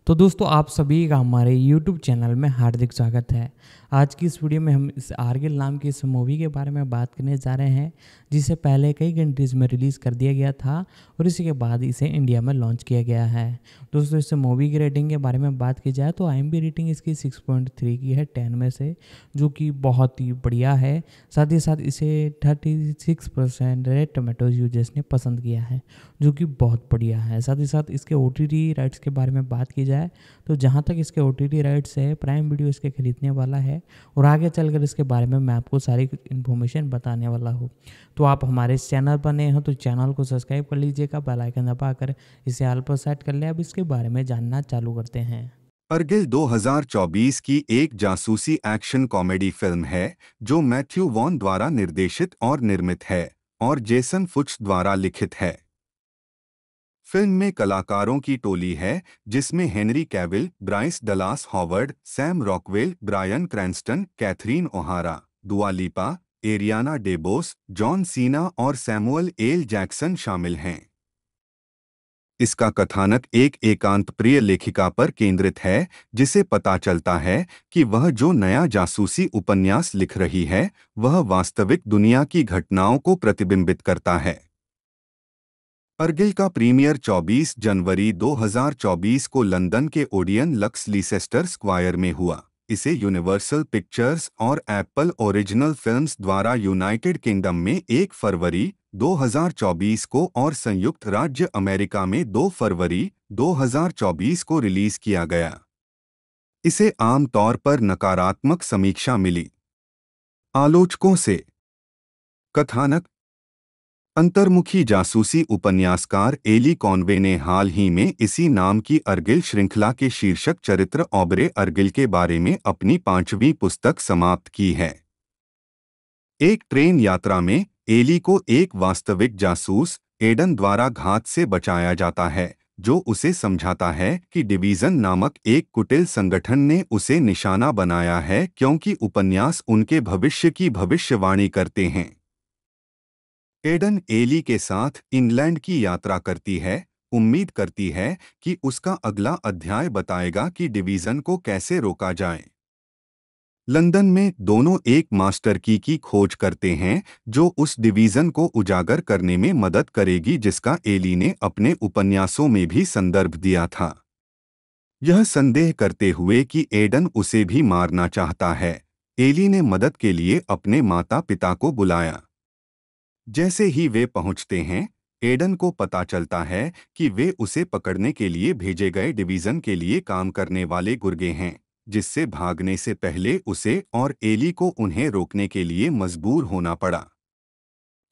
तो दोस्तों आप सभी का हमारे YouTube चैनल में हार्दिक स्वागत है। आज की इस वीडियो में हम इस आर्गिल नाम की इस मूवी के बारे में बात करने जा रहे हैं, जिसे पहले कई कंट्रीज़ में रिलीज़ कर दिया गया था और इसी के बाद इसे इंडिया में लॉन्च किया गया है। दोस्तों इस मूवी की रेटिंग के बारे में बात की जाए तो IMDb रेटिंग इसकी 6.3 की है 10 में से, जो कि बहुत ही बढ़िया है। साथ ही साथ इसे 36% रेड टोमेटोज यूजर्स ने पसंद किया है, जो कि बहुत बढ़िया है। साथ ही साथ इसके OTT राइट्स के बारे में बात की जाए तो जहाँ तक इसके OTT राइट्स है, प्राइम वीडियो इसके खरीदने वाला है और आगे चलकर इसके बारे में मैं आपको सारी इन्फॉर्मेशन बताने वाला हूँ। तो आप हमारे इस चैनल पर नए हो तो चैनल को सब्सक्राइब कर लीजिएगा, बेल आइकन दबाकर इसे ऑल पर सेट कर ले। अब इसके बारे में जानना चालू करते हैं। अर्गिल 2024 की एक जासूसी एक्शन कॉमेडी फिल्म है जो मैथ्यू वॉन द्वारा निर्देशित और निर्मित है और जेसन फुच द्वारा लिखित है। फिल्म में कलाकारों की टोली है जिसमें Henry Cavill, Bryce Dallas Howard, Sam Rockwell, Bryan Cranston, Catherine O'Hara, Dua Lipa, Ariana डेबोस, John Cena और सैमुअल एल जैक्सन शामिल हैं। इसका कथानक एक एकांत प्रिय लेखिका पर केंद्रित है जिसे पता चलता है कि वह जो नया जासूसी उपन्यास लिख रही है वह वास्तविक दुनिया की घटनाओं को प्रतिबिंबित करता है। अर्गिल का प्रीमियर 24 जनवरी 2024 को लंदन के ओडियन लक्स लीसेस्टर स्क्वायर में हुआ। इसे यूनिवर्सल पिक्चर्स और एप्पल ओरिजिनल फिल्म्स द्वारा यूनाइटेड किंगडम में 1 फरवरी 2024 को और संयुक्त राज्य अमेरिका में 2 फरवरी 2024 को रिलीज किया गया। इसे आम तौर पर नकारात्मक समीक्षा मिली आलोचकों से। कथानक अंतर्मुखी जासूसी उपन्यासकार एली कॉनवे ने हाल ही में इसी नाम की अर्गिल श्रृंखला के शीर्षक चरित्र ऑबरे अर्गिल के बारे में अपनी 5वीं पुस्तक समाप्त की है। एक ट्रेन यात्रा में एली को एक वास्तविक जासूस एडन द्वारा घात से बचाया जाता है, जो उसे समझाता है कि डिवीजन नामक एक कुटिल संगठन ने उसे निशाना बनाया है क्योंकि उपन्यास उनके भविष्य की भविष्यवाणी करते हैं। एडन एली के साथ इंग्लैंड की यात्रा करती है, उम्मीद करती है कि उसका अगला अध्याय बताएगा कि डिवीजन को कैसे रोका जाए। लंदन में दोनों एक मास्टर की खोज करते हैं जो उस डिवीजन को उजागर करने में मदद करेगी जिसका एली ने अपने उपन्यासों में भी संदर्भ दिया था। यह संदेह करते हुए कि एडन उसे भी मारना चाहता है, एली ने मदद के लिए अपने माता पिता को बुलाया। जैसे ही वे पहुंचते हैं, एडन को पता चलता है कि वे उसे पकड़ने के लिए भेजे गए डिवीजन के लिए काम करने वाले गुर्गे हैं, जिससे भागने से पहले उसे और एली को उन्हें रोकने के लिए मजबूर होना पड़ा।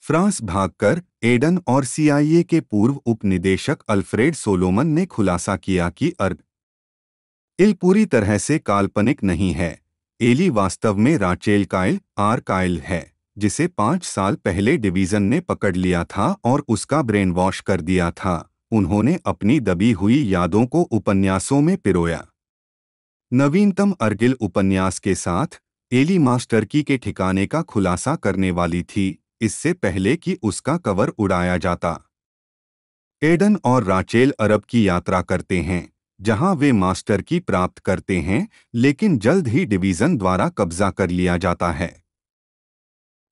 फ्रांस भागकर एडन और CIA के पूर्व उपनिदेशक अल्फ्रेड सोलोमन ने खुलासा किया कि अर्गिल पूरी तरह से काल्पनिक नहीं है। एली वास्तव में राचेल काइल है, जिसे 5 साल पहले डिवीजन ने पकड़ लिया था और उसका ब्रेन वॉश कर दिया था। उन्होंने अपनी दबी हुई यादों को उपन्यासों में पिरोया। नवीनतम अर्गिल उपन्यास के साथ एली मास्टर की के ठिकाने का खुलासा करने वाली थी, इससे पहले कि उसका कवर उड़ाया जाता। एडन और राचेल अरब की यात्रा करते हैं, जहां वे मास्टर की प्राप्त करते हैं, लेकिन जल्द ही डिवीजन द्वारा कब्जा कर लिया जाता है।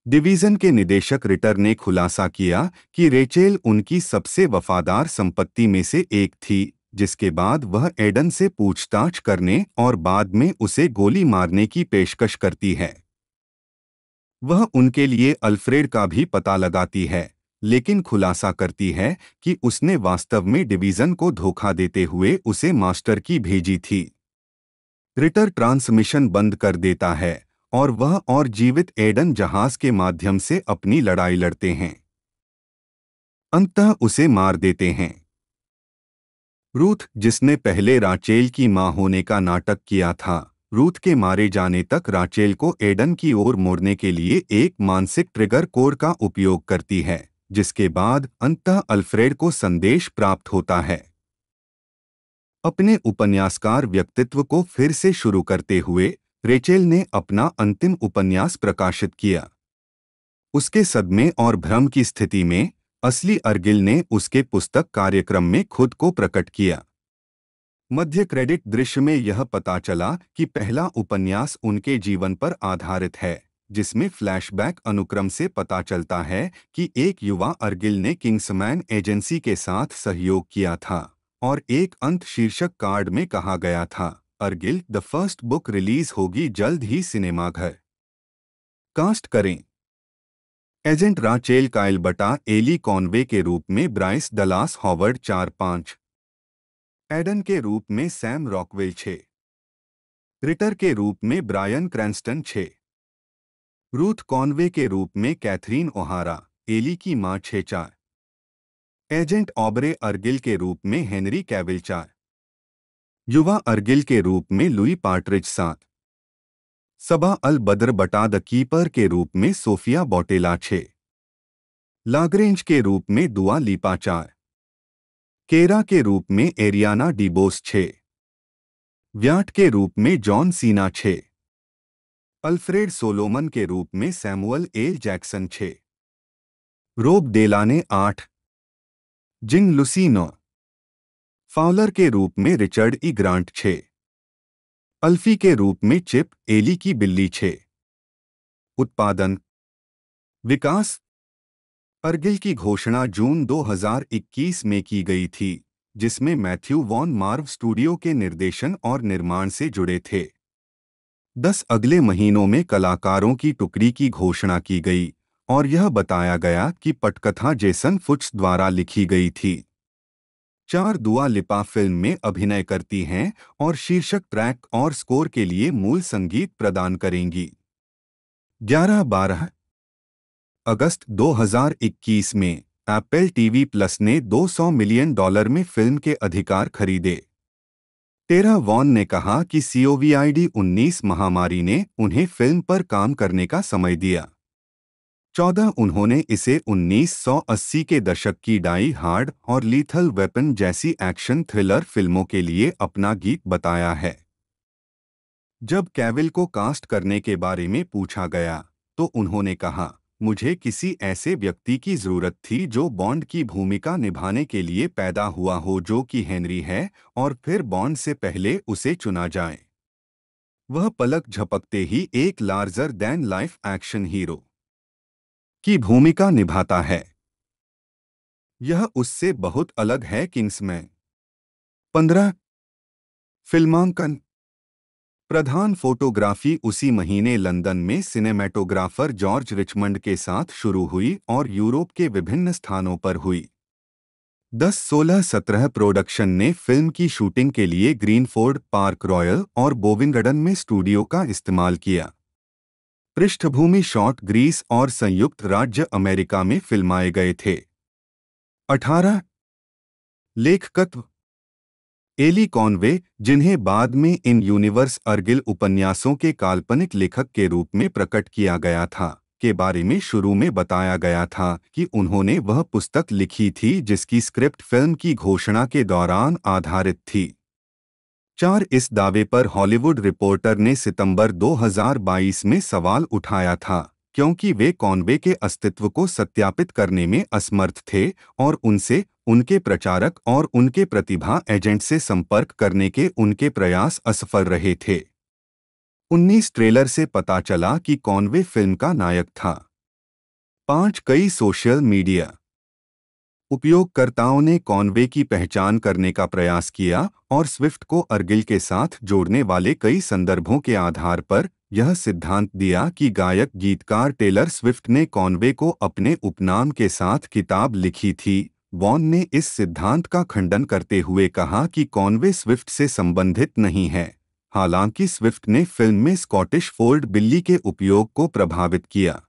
डिवीजन के निदेशक रिटर ने खुलासा किया कि रेचेल उनकी सबसे वफादार संपत्ति में से एक थी, जिसके बाद वह एडन से पूछताछ करने और बाद में उसे गोली मारने की पेशकश करती है। वह उनके लिए अल्फ्रेड का भी पता लगाती है, लेकिन खुलासा करती है कि उसने वास्तव में डिवीजन को धोखा देते हुए उसे मास्टर की भेजी थी। रिटर ट्रांसमिशन बंद कर देता है और वह और जीवित एडन जहाज के माध्यम से अपनी लड़ाई लड़ते हैं, अंततः उसे मार देते हैं। रूथ, जिसने पहले राचेल की मां होने का नाटक किया था, रूथ के मारे जाने तक राचेल को एडन की ओर मोड़ने के लिए एक मानसिक ट्रिगर कोड का उपयोग करती है, जिसके बाद अंततः अल्फ्रेड को संदेश प्राप्त होता है। अपने उपन्यासकार व्यक्तित्व को फिर से शुरू करते हुए रेचेल ने अपना अंतिम उपन्यास प्रकाशित किया। उसके सदमे और भ्रम की स्थिति में असली अर्गिल ने उसके पुस्तक कार्यक्रम में खुद को प्रकट किया। मध्य क्रेडिट दृश्य में यह पता चला कि पहला उपन्यास उनके जीवन पर आधारित है, जिसमें फ्लैशबैक अनुक्रम से पता चलता है कि एक युवा अर्गिल ने किंग्समैन एजेंसी के साथ सहयोग किया था और एक अंत शीर्षक कार्ड में कहा गया था, Argylle the first book release होगी जल्द ही सिनेमाघर। कास्ट करें। एजेंट राचेल काइल बटा एली कॉनवे के रूप में ब्राइस डलास हॉवर्ड 4-5, एडन के रूप में सैम रॉकवेल 6, रिटर के रूप में ब्रायन क्रैंस्टन 6, रूथ कॉनवे के रूप में कैथरीन ओहारा एली की मां 6-4, एजेंट ऑबरे अर्गिल के रूप में हेनरी कैविल 4, युवा अर्गिल के रूप में लुई पार्ट्रिज 7, सबा अल बद्र बटा द कीपर के रूप में सोफिया बोटेला 6, लाग्रेंज के रूप में दुआ लिपा 4, केरा के रूप में एरियाना डिबोस 6, व्याट के रूप में जॉन सीना 6, अल्फ्रेड सोलोमन के रूप में सैमुअल एल जैक्सन 6, रोब डेलाने 8, जिंग लुसी 9, फाउलर के रूप में रिचर्ड ई ग्रांट 6, अल्फी के रूप में चिप एली की बिल्ली 6। उत्पादन विकास। अर्गिल की घोषणा जून 2021 में की गई थी, जिसमें मैथ्यू वॉन मार्व स्टूडियो के निर्देशन और निर्माण से जुड़े थे। 10 अगले महीनों में कलाकारों की टुकड़ी की घोषणा की गई और यह बताया गया कि पटकथा जेसन फुट्स द्वारा लिखी गई थी। 4 दुआ लिपा फिल्म में अभिनय करती हैं और शीर्षक ट्रैक और स्कोर के लिए मूल संगीत प्रदान करेंगी। 11-12 अगस्त 2021 में एप्पल टीवी प्लस ने $200 मिलियन में फिल्म के अधिकार खरीदे। टेरा वॉन ने कहा कि कोविड-19 महामारी ने उन्हें फिल्म पर काम करने का समय दिया। 14 उन्होंने इसे 1980 के दशक की डाई हार्ड और लीथल वेपन जैसी एक्शन थ्रिलर फिल्मों के लिए अपना गीत बताया है। जब कैविल को कास्ट करने के बारे में पूछा गया तो उन्होंने कहा, मुझे किसी ऐसे व्यक्ति की जरूरत थी जो बॉन्ड की भूमिका निभाने के लिए पैदा हुआ हो, जो कि हेनरी है, और फिर बॉन्ड से पहले उसे चुना जाए। वह पलक झपकते ही एक larger than life action hero की भूमिका निभाता है। यह उससे बहुत अलग है। किंग्समैन 15 फिल्मांकन। प्रधान फोटोग्राफी उसी महीने लंदन में सिनेमेटोग्राफर जॉर्ज रिचमंड के साथ शुरू हुई और यूरोप के विभिन्न स्थानों पर हुई। 10-16-17 प्रोडक्शन ने फिल्म की शूटिंग के लिए ग्रीनफोर्ड, पार्क रॉयल और बोविंगडन में स्टूडियो का इस्तेमाल किया। पृष्ठभूमि शॉट ग्रीस और संयुक्त राज्य अमेरिका में फिल्माए गए थे। 18 लेखकत्व। एली कॉनवे, जिन्हें बाद में इन यूनिवर्स अर्गिल उपन्यासों के काल्पनिक लेखक के रूप में प्रकट किया गया था, के बारे में शुरू में बताया गया था कि उन्होंने वह पुस्तक लिखी थी जिसकी स्क्रिप्ट फिल्म की घोषणा के दौरान आधारित थी। 4 इस दावे पर हॉलीवुड रिपोर्टर ने सितंबर 2022 में सवाल उठाया था, क्योंकि वे कॉनवे के अस्तित्व को सत्यापित करने में असमर्थ थे और उनसे उनके प्रचारक और उनके प्रतिभा एजेंट से संपर्क करने के उनके प्रयास असफल रहे थे। 19 ट्रेलर से पता चला कि कॉनवे फिल्म का नायक था। 5 कई सोशल मीडिया उपयोगकर्ताओं ने कॉनवे की पहचान करने का प्रयास किया और स्विफ्ट को अर्गिल के साथ जोड़ने वाले कई संदर्भों के आधार पर यह सिद्धांत दिया कि गायक गीतकार टेलर स्विफ्ट ने कॉनवे को अपने उपनाम के साथ किताब लिखी थी। वॉन ने इस सिद्धांत का खंडन करते हुए कहा कि कॉनवे स्विफ्ट से संबंधित नहीं है, हालांकि स्विफ्ट ने फिल्म में स्कॉटिश फोल्ड बिल्ली के उपयोग को प्रभावित किया।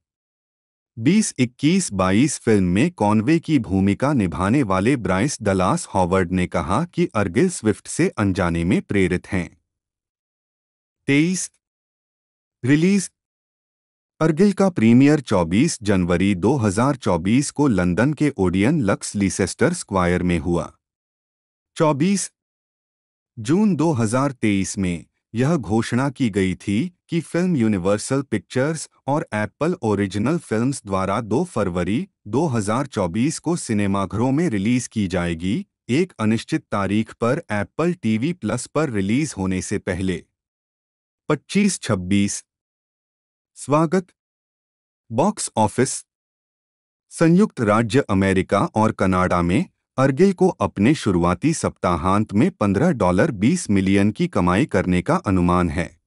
2021-22 फिल्म में कॉनवे की भूमिका निभाने वाले ब्राइस डलास हॉवर्ड ने कहा कि अर्गिल स्विफ्ट से अनजाने में प्रेरित हैं। 23 रिलीज। अर्गिल का प्रीमियर 24 जनवरी 2024 को लंदन के ओडियन लक्स लीसेस्टर स्क्वायर में हुआ। 24 जून 2023 में यह घोषणा की गई थी कि फिल्म यूनिवर्सल पिक्चर्स और एप्पल ओरिजिनल फिल्म्स द्वारा 2 फरवरी 2024 को सिनेमाघरों में रिलीज की जाएगी, एक अनिश्चित तारीख पर एप्पल टीवी प्लस पर रिलीज होने से पहले। 25-26। स्वागत। Box office. संयुक्त राज्य अमेरिका और कनाडा में अर्गिल को अपने शुरुआती सप्ताहांत में $15.20 मिलियन की कमाई करने का अनुमान है।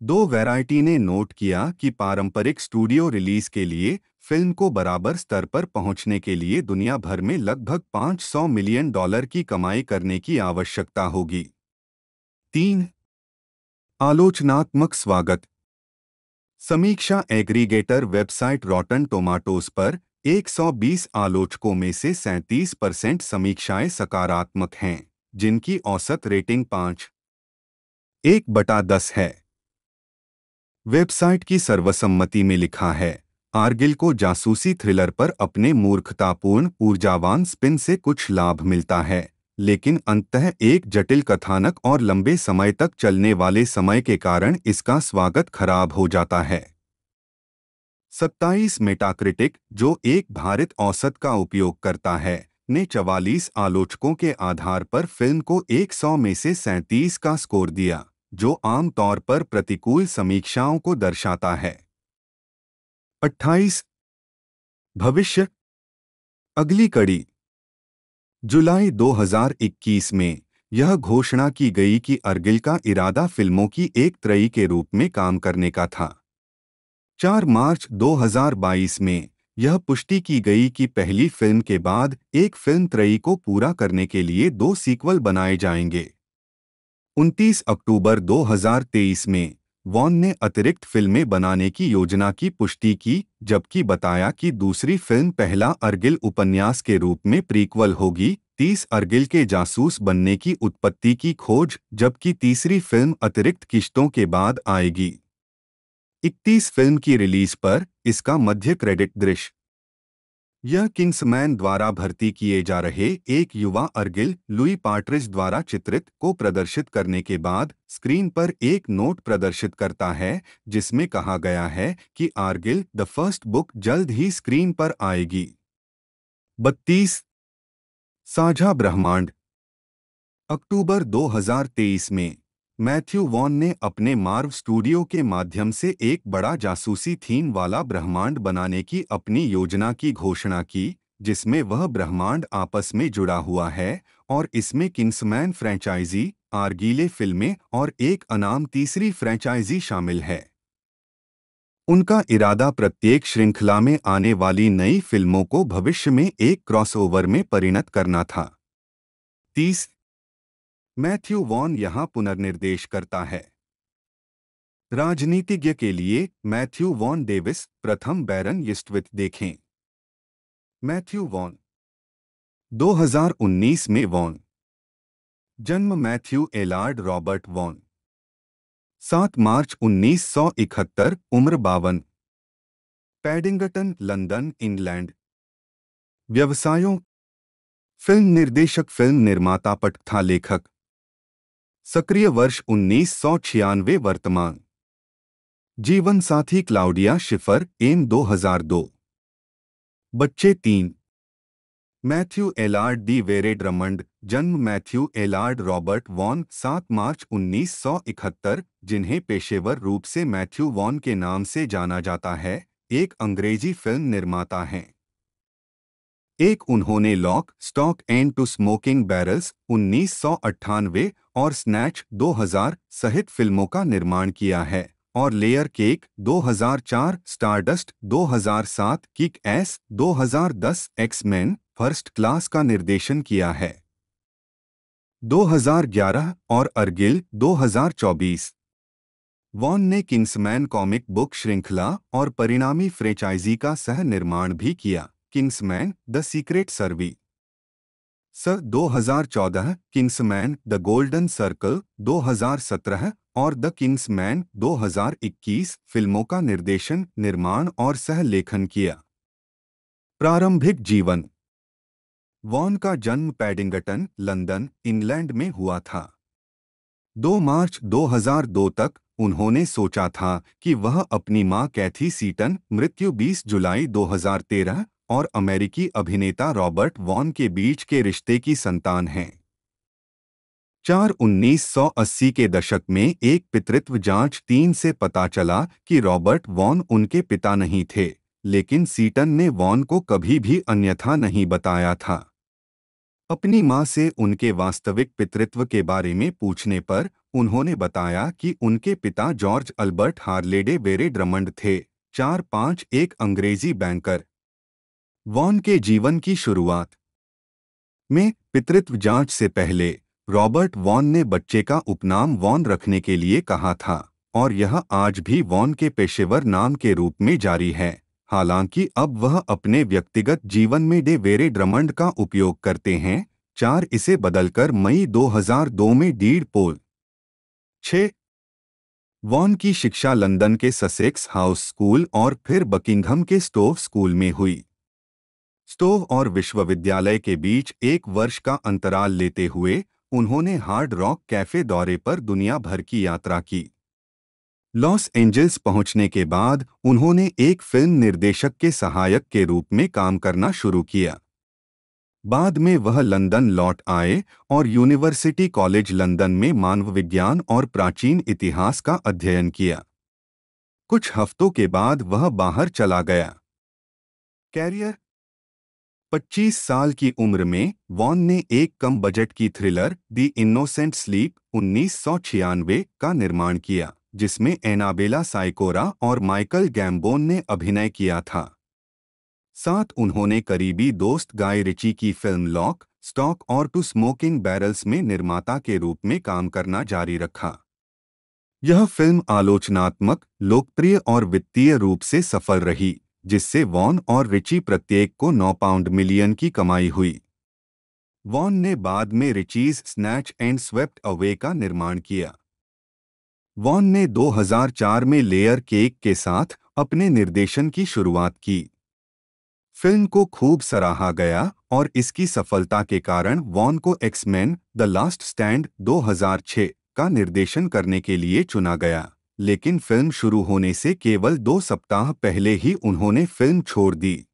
दो वैरायटी ने नोट किया कि पारंपरिक स्टूडियो रिलीज के लिए फिल्म को बराबर स्तर पर पहुंचने के लिए दुनिया भर में लगभग $500 मिलियन की कमाई करने की आवश्यकता होगी। 3। आलोचनात्मक स्वागत। समीक्षा एग्रीगेटर वेबसाइट रॉटन टोमाटोज पर 120 आलोचकों में से 37% समीक्षाएं सकारात्मक हैं, जिनकी औसत रेटिंग 5/10 है। वेबसाइट की सर्वसम्मति में लिखा है, आर्गिल को जासूसी थ्रिलर पर अपने मूर्खतापूर्ण ऊर्जावान स्पिन से कुछ लाभ मिलता है, लेकिन अंततः एक जटिल कथानक और लंबे समय तक चलने वाले समय के कारण इसका स्वागत खराब हो जाता है। 27 मेटाक्रिटिक, जो एक भारित औसत का उपयोग करता है, ने 44 आलोचकों के आधार पर फिल्म को 100 में से 37 का स्कोर दिया, जो आमतौर पर प्रतिकूल समीक्षाओं को दर्शाता है। 28। भविष्य। अगली कड़ी। जुलाई 2021 में यह घोषणा की गई कि अर्गिल का इरादा फिल्मों की एक त्रयी के रूप में काम करने का था। 4 मार्च 2022 में यह पुष्टि की गई कि पहली फिल्म के बाद एक फिल्म त्रयी को पूरा करने के लिए 2 सीक्वल बनाए जाएंगे। 29 अक्टूबर 2023 में वॉन ने अतिरिक्त फिल्में बनाने की योजना की पुष्टि की, जबकि बताया कि दूसरी फिल्म पहला अर्गिल उपन्यास के रूप में प्रीक्वल होगी। 30 अर्गिल के जासूस बनने की उत्पत्ति की खोज, जबकि तीसरी फिल्म अतिरिक्त किश्तों के बाद आएगी। 31 फिल्म की रिलीज पर इसका मध्य क्रेडिट दृश्य। यह किंग्समैन द्वारा भर्ती किए जा रहे एक युवा अर्गिल लुई पार्ट्रिज द्वारा चित्रित को प्रदर्शित करने के बाद स्क्रीन पर एक नोट प्रदर्शित करता है, जिसमें कहा गया है कि आर्गिल द फर्स्ट बुक जल्द ही स्क्रीन पर आएगी। 32। साझा ब्रह्मांड। अक्टूबर 2023 में मैथ्यू वॉन ने अपने मार्व स्टूडियो के माध्यम से एक बड़ा जासूसी थीम वाला ब्रह्मांड बनाने की अपनी योजना की घोषणा की, जिसमें वह ब्रह्मांड आपस में जुड़ा हुआ है और इसमें किंग्समैन फ्रैंचाइजी, आर्गीले फिल्में और एक अनाम तीसरी फ्रैंचाइजी शामिल है। उनका इरादा प्रत्येक श्रृंखला में आने वाली नई फिल्मों को भविष्य में एक क्रॉसओवर में परिणत करना था। 30। मैथ्यू वॉन यहाँ पुनर्निर्देश करता है। राजनीतिज्ञ के लिए मैथ्यू वॉन डेविस, प्रथम बैरन यीस्टविथ देखें। Matthew von. 2019 में वॉन। जन्म मैथ्यू एलार्ड रॉबर्ट वॉन। 7 मार्च 1971, उम्र 52। Paddington, London, England. व्यवसायों। फिल्म निर्देशक, फिल्म निर्माता, पटकथा लेखक। सक्रिय वर्ष 1996। वर्तमान जीवन साथी क्लाउडिया शिफर, एम 2002। बच्चे 3। मैथ्यू एलार्ड डी वेरे ड्रमंड, जन्म मैथ्यू एलार्ड रॉबर्ट वॉन, 7 मार्च 1971, जिन्हें पेशेवर रूप से मैथ्यू वॉन के नाम से जाना जाता है, एक अंग्रेजी फिल्म निर्माता हैं। उन्होंने Lock, Stock and Two Smoking Barrels 1998 और स्नैच 2000 सहित फिल्मों का निर्माण किया है, और Layer Cake 2004, Stardust 2007, Kick Ass 2010, X Men First Class का निर्देशन किया है। 2011 और अर्गिल 2024। वॉन ने किंग्समैन कॉमिक बुक श्रृंखला और परिणामी फ्रेंचाइजी का सह निर्माण भी किया, Kingsman the Secret Service 2014, Kingsman the Golden Circle 2017 और द किंग्समैन 2021 फिल्मों का निर्देशन, निर्माण और सह लेखन किया। प्रारंभिक जीवन। वॉन का जन्म पैडिंगटन, लंदन, इंग्लैंड में हुआ था। 2 मार्च 2002 तक उन्होंने सोचा था कि वह अपनी मां कैथी सीटन, मृत्यु 20 जुलाई 2013, और अमेरिकी अभिनेता रॉबर्ट वॉन के बीच के रिश्ते की संतान हैं। 1980 के दशक में एक पितृत्व जांच 3 से पता चला कि रॉबर्ट वॉन उनके पिता नहीं थे, लेकिन सीटन ने वॉन को कभी भी अन्यथा नहीं बताया था। अपनी मां से उनके वास्तविक पितृत्व के बारे में पूछने पर उन्होंने बताया कि उनके पिता जॉर्ज अल्बर्ट हार्लेडे वेरे ड्रमंड थे, 4-5 एक अंग्रेजी बैंकर। वॉन के जीवन की शुरुआत में पितृत्व जांच से पहले रॉबर्ट वॉन ने बच्चे का उपनाम वॉन रखने के लिए कहा था, और यह आज भी वॉन के पेशेवर नाम के रूप में जारी है। हालांकि अब वह अपने व्यक्तिगत जीवन में डे वेरे ड्रमंड का उपयोग करते हैं। 4 इसे बदलकर मई 2002 में डीड पोल 6 वॉन की शिक्षा लंदन के ससेक्स हाउस स्कूल और फिर बकिंघम के स्टोव स्कूल में हुई। स्टोव और विश्वविद्यालय के बीच 1 वर्ष का अंतराल लेते हुए उन्होंने हार्ड रॉक कैफे दौरे पर दुनिया भर की यात्रा की। लॉस एंजल्स पहुंचने के बाद उन्होंने एक फिल्म निर्देशक के सहायक के रूप में काम करना शुरू किया। बाद में वह लंदन लौट आए और यूनिवर्सिटी कॉलेज लंदन में मानव विज्ञान और प्राचीन इतिहास का अध्ययन किया। कुछ हफ्तों के बाद वह बाहर चला गया। कैरियर 25 साल की उम्र में वॉन ने एक कम बजट की थ्रिलर द इनोसेंट स्लीप 1996 का निर्माण किया, जिसमें एनाबेला साइकोरा और माइकल गैम्बोन ने अभिनय किया था। साथ उन्होंने करीबी दोस्त गाय रिची की फिल्म लॉक, स्टॉक और टू स्मोकिंग बैरल्स में निर्माता के रूप में काम करना जारी रखा। यह फिल्म आलोचनात्मक, लोकप्रिय और वित्तीय रूप से सफल रही, जिससे वॉन और रिची प्रत्येक को 9 पाउंड मिलियन की कमाई हुई। वॉन ने बाद में reaches snatch and swept away का निर्माण किया। वॉन ने 2004 में लेयर केक के साथ अपने निर्देशन की शुरुआत की। फिल्म को खूब सराहा गया और इसकी सफलता के कारण वॉन को एक्स-मैन द लास्ट स्टैंड 2006 का निर्देशन करने के लिए चुना गया, लेकिन फिल्म शुरू होने से केवल 2 सप्ताह पहले ही उन्होंने फिल्म छोड़ दी।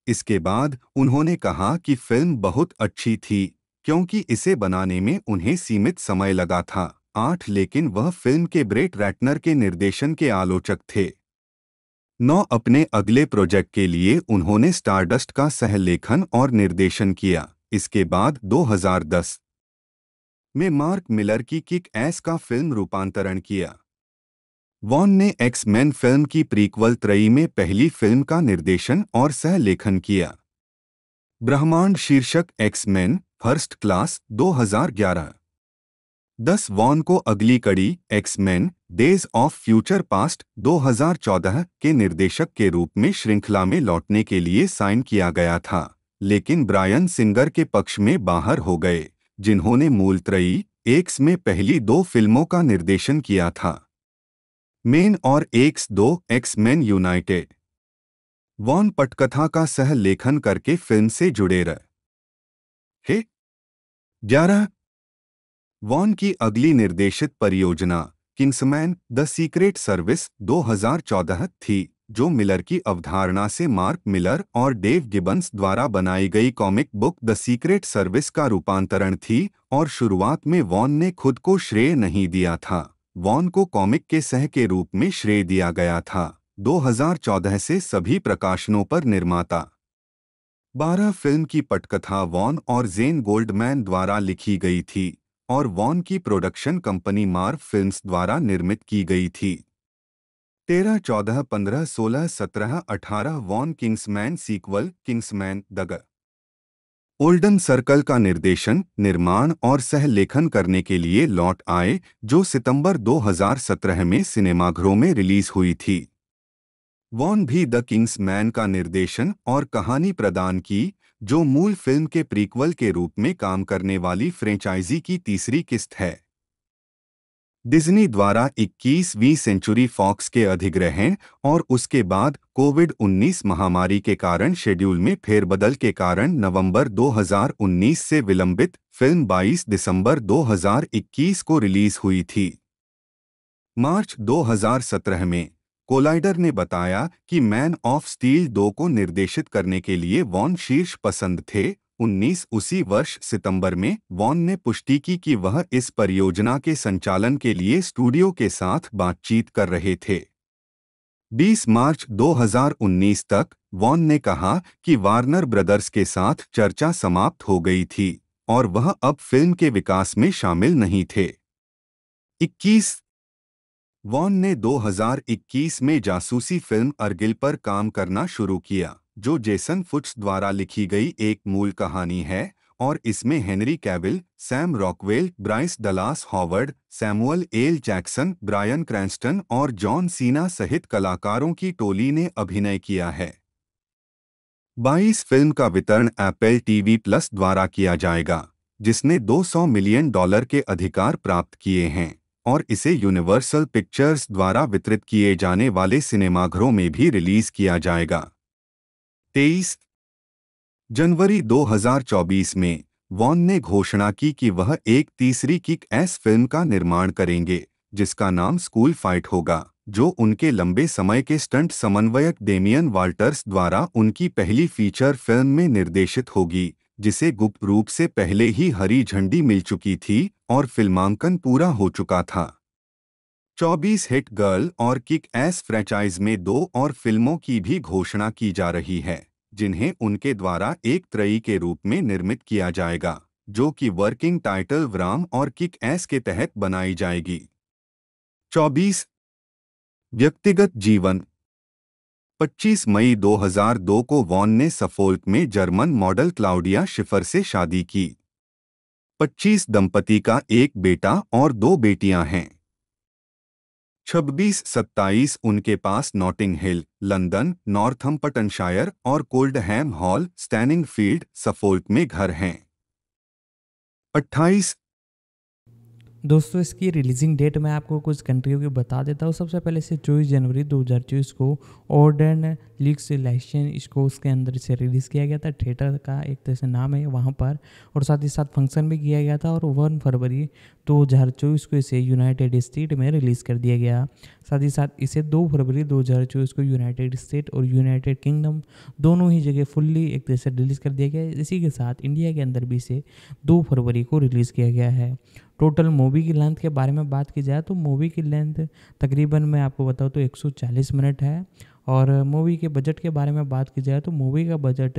इसके बाद उन्होंने कहा कि फिल्म बहुत अच्छी थी क्योंकि इसे बनाने में उन्हें सीमित समय लगा था। 8 लेकिन वह फिल्म के ब्रेट रैटनर के निर्देशन के आलोचक थे। 9 अपने अगले प्रोजेक्ट के लिए उन्होंने स्टारडस्ट का सह-लेखन और निर्देशन किया। इसके बाद 2010 में मार्क मिलर की किक एस का फिल्म रूपांतरण किया। वॉन ने एक्स-मैन फिल्म की प्रीक्वल त्रयी में पहली फिल्म का निर्देशन और सह-लेखन किया। ब्रह्मांड शीर्षक एक्स-मैन फर्स्ट क्लास 2011। 10 वॉन को अगली कड़ी X Men days of future past 2014 के निर्देशक के रूप में श्रृंखला में लौटने के लिए साइन किया गया था, लेकिन ब्रायन सिंगर के पक्ष में बाहर हो गए, जिन्होंने मूल त्रयी एक्स में पहली 2 फिल्मों का निर्देशन किया था, मेन और एक्स-2 एक्स-मैन यूनाइटेड। वॉन पटकथा का सह लेखन करके फिल्म से जुड़े रहे। 11 वॉन की अगली निर्देशित परियोजना किंग्समैन द सीक्रेट सर्विस 2014 थी, जो मिलर की अवधारणा से मार्क मिलर और डेव गिबन्स द्वारा बनाई गई comic book the secret service का रूपांतरण थी, और शुरुआत में वॉन ने खुद को श्रेय नहीं दिया था। वॉन को कॉमिक के सह के रूप में श्रेय दिया गया था। 2014 से सभी प्रकाशनों पर निर्माता। 12 फिल्म की पटकथा वॉन और जेन गोल्डमैन द्वारा लिखी गई थी और वॉन की प्रोडक्शन कंपनी मार्व फिल्म्स द्वारा निर्मित की गई थी। 13, 14, 15, 16, 17, 18 Vaughn Kingsman sequel Kingsman the Golden circle का निर्देशन, निर्माण और सह-लेखन करने के लिए लौट आए, जो सितंबर 2017 में सिनेमाघरों में रिलीज हुई थी। वॉन भी द किंग्समैन का निर्देशन और कहानी प्रदान की, जो मूल फिल्म के प्रीक्वल के रूप में काम करने वाली फ्रेंचाइजी की तीसरी किस्त है। डिज्नी द्वारा 21वीं सेंचुरी फॉक्स के अधिग्रहण और उसके बाद कोविड-19 महामारी के कारण शेड्यूल में फेरबदल के कारण नवंबर 2019 से विलंबित फिल्म 22 दिसंबर 2021 को रिलीज हुई थी। मार्च 2017 में कोलाइडर ने बताया कि मैन ऑफ स्टील 2 को निर्देशित करने के लिए वॉन शीर्ष पसंद थे। 19 उसी वर्ष सितंबर में वॉन ने पुष्टि की कि वह इस परियोजना के संचालन के लिए स्टूडियो के साथ बातचीत कर रहे थे। 20 मार्च 2019 तक वॉन ने कहा कि वार्नर ब्रदर्स के साथ चर्चा समाप्त हो गई थी और वह अब फिल्म के विकास में शामिल नहीं थे। 21 वॉन ने 2021 में जासूसी फिल्म अर्गिल पर काम करना शुरू किया, जो जेसन फुक्स द्वारा लिखी गई एक मूल कहानी है और इसमें Henry Cavill, Sam Rockwell, Bryce Dallas Howard, Samuel L Jackson, Bryan Cranston और जॉन सीना सहित कलाकारों की टोली ने अभिनय किया है। 22 फिल्म का वितरण एप्पल टीवी प्लस द्वारा किया जाएगा, जिसने $200 मिलियन के अधिकार प्राप्त किए हैं और इसे यूनिवर्सल पिक्चर्स द्वारा वितरित किए जाने वाले सिनेमाघरों में भी रिलीज किया जाएगा। 23 जनवरी 2024 में वॉन ने घोषणा की कि वह एक तीसरी किक एस फिल्म का निर्माण करेंगे, जिसका नाम स्कूल फाइट होगा, जो उनके लंबे समय के स्टंट समन्वयक डेमियन वाल्टर्स द्वारा उनकी पहली फीचर फिल्म में निर्देशित होगी, जिसे गुप्त रूप से पहले ही हरी झंडी मिल चुकी थी और फिल्मांकन पूरा हो चुका था। 24 हिट गर्ल और किक एस फ्रैंचाइज में 2 और फिल्मों की भी घोषणा की जा रही है, जिन्हें उनके द्वारा एक त्रयी के रूप में निर्मित किया जाएगा, जो कि वर्किंग टाइटल व्राम और किक एस के तहत बनाई जाएगी। 24 व्यक्तिगत जीवन 25 मई 2002 को वॉन ने सफोल्क में जर्मन मॉडल क्लाउडिया शिफर से शादी की। 25 दंपति का एक बेटा और 2 बेटियां हैं। 26-27 उनके पास नॉटिंग हिल, लंदन, नॉर्थम्पटनशायर और कोल्डहैम हॉल, स्टैनिंगफील्ड, सफोल्क में घर हैं। 28 दोस्तों इसकी रिलीजिंग डेट मैं आपको कुछ कंट्रियों की बता देता हूँ। सबसे पहले से 24 जनवरी 2024 को ऑर्डन लीग्स इलेक्शन स्कोर्स के अंदर से रिलीज़ किया गया था। थिएटर का एक तरह से नाम है वहाँ पर, और साथ ही साथ फंक्शन भी किया गया था। और 1 फरवरी 2024 को इसे यूनाइटेड स्टेट में रिलीज़ कर दिया गया। साथ ही साथ इसे 2 फरवरी 2024 को यूनाइटेड स्टेट और यूनाइटेड किंगडम दोनों ही जगह फुल्ली एक तरह से रिलीज़ कर दिया गया है। इसी के साथ इंडिया के अंदर भी इसे 2 फरवरी को रिलीज़ किया गया है। टोटल मूवी की लेंथ के बारे में बात की जाए तो मूवी की लेंथ तकरीबन मैं आपको बताऊँ तो 140 मिनट है। और मूवी के बजट के बारे में बात की जाए तो मूवी का बजट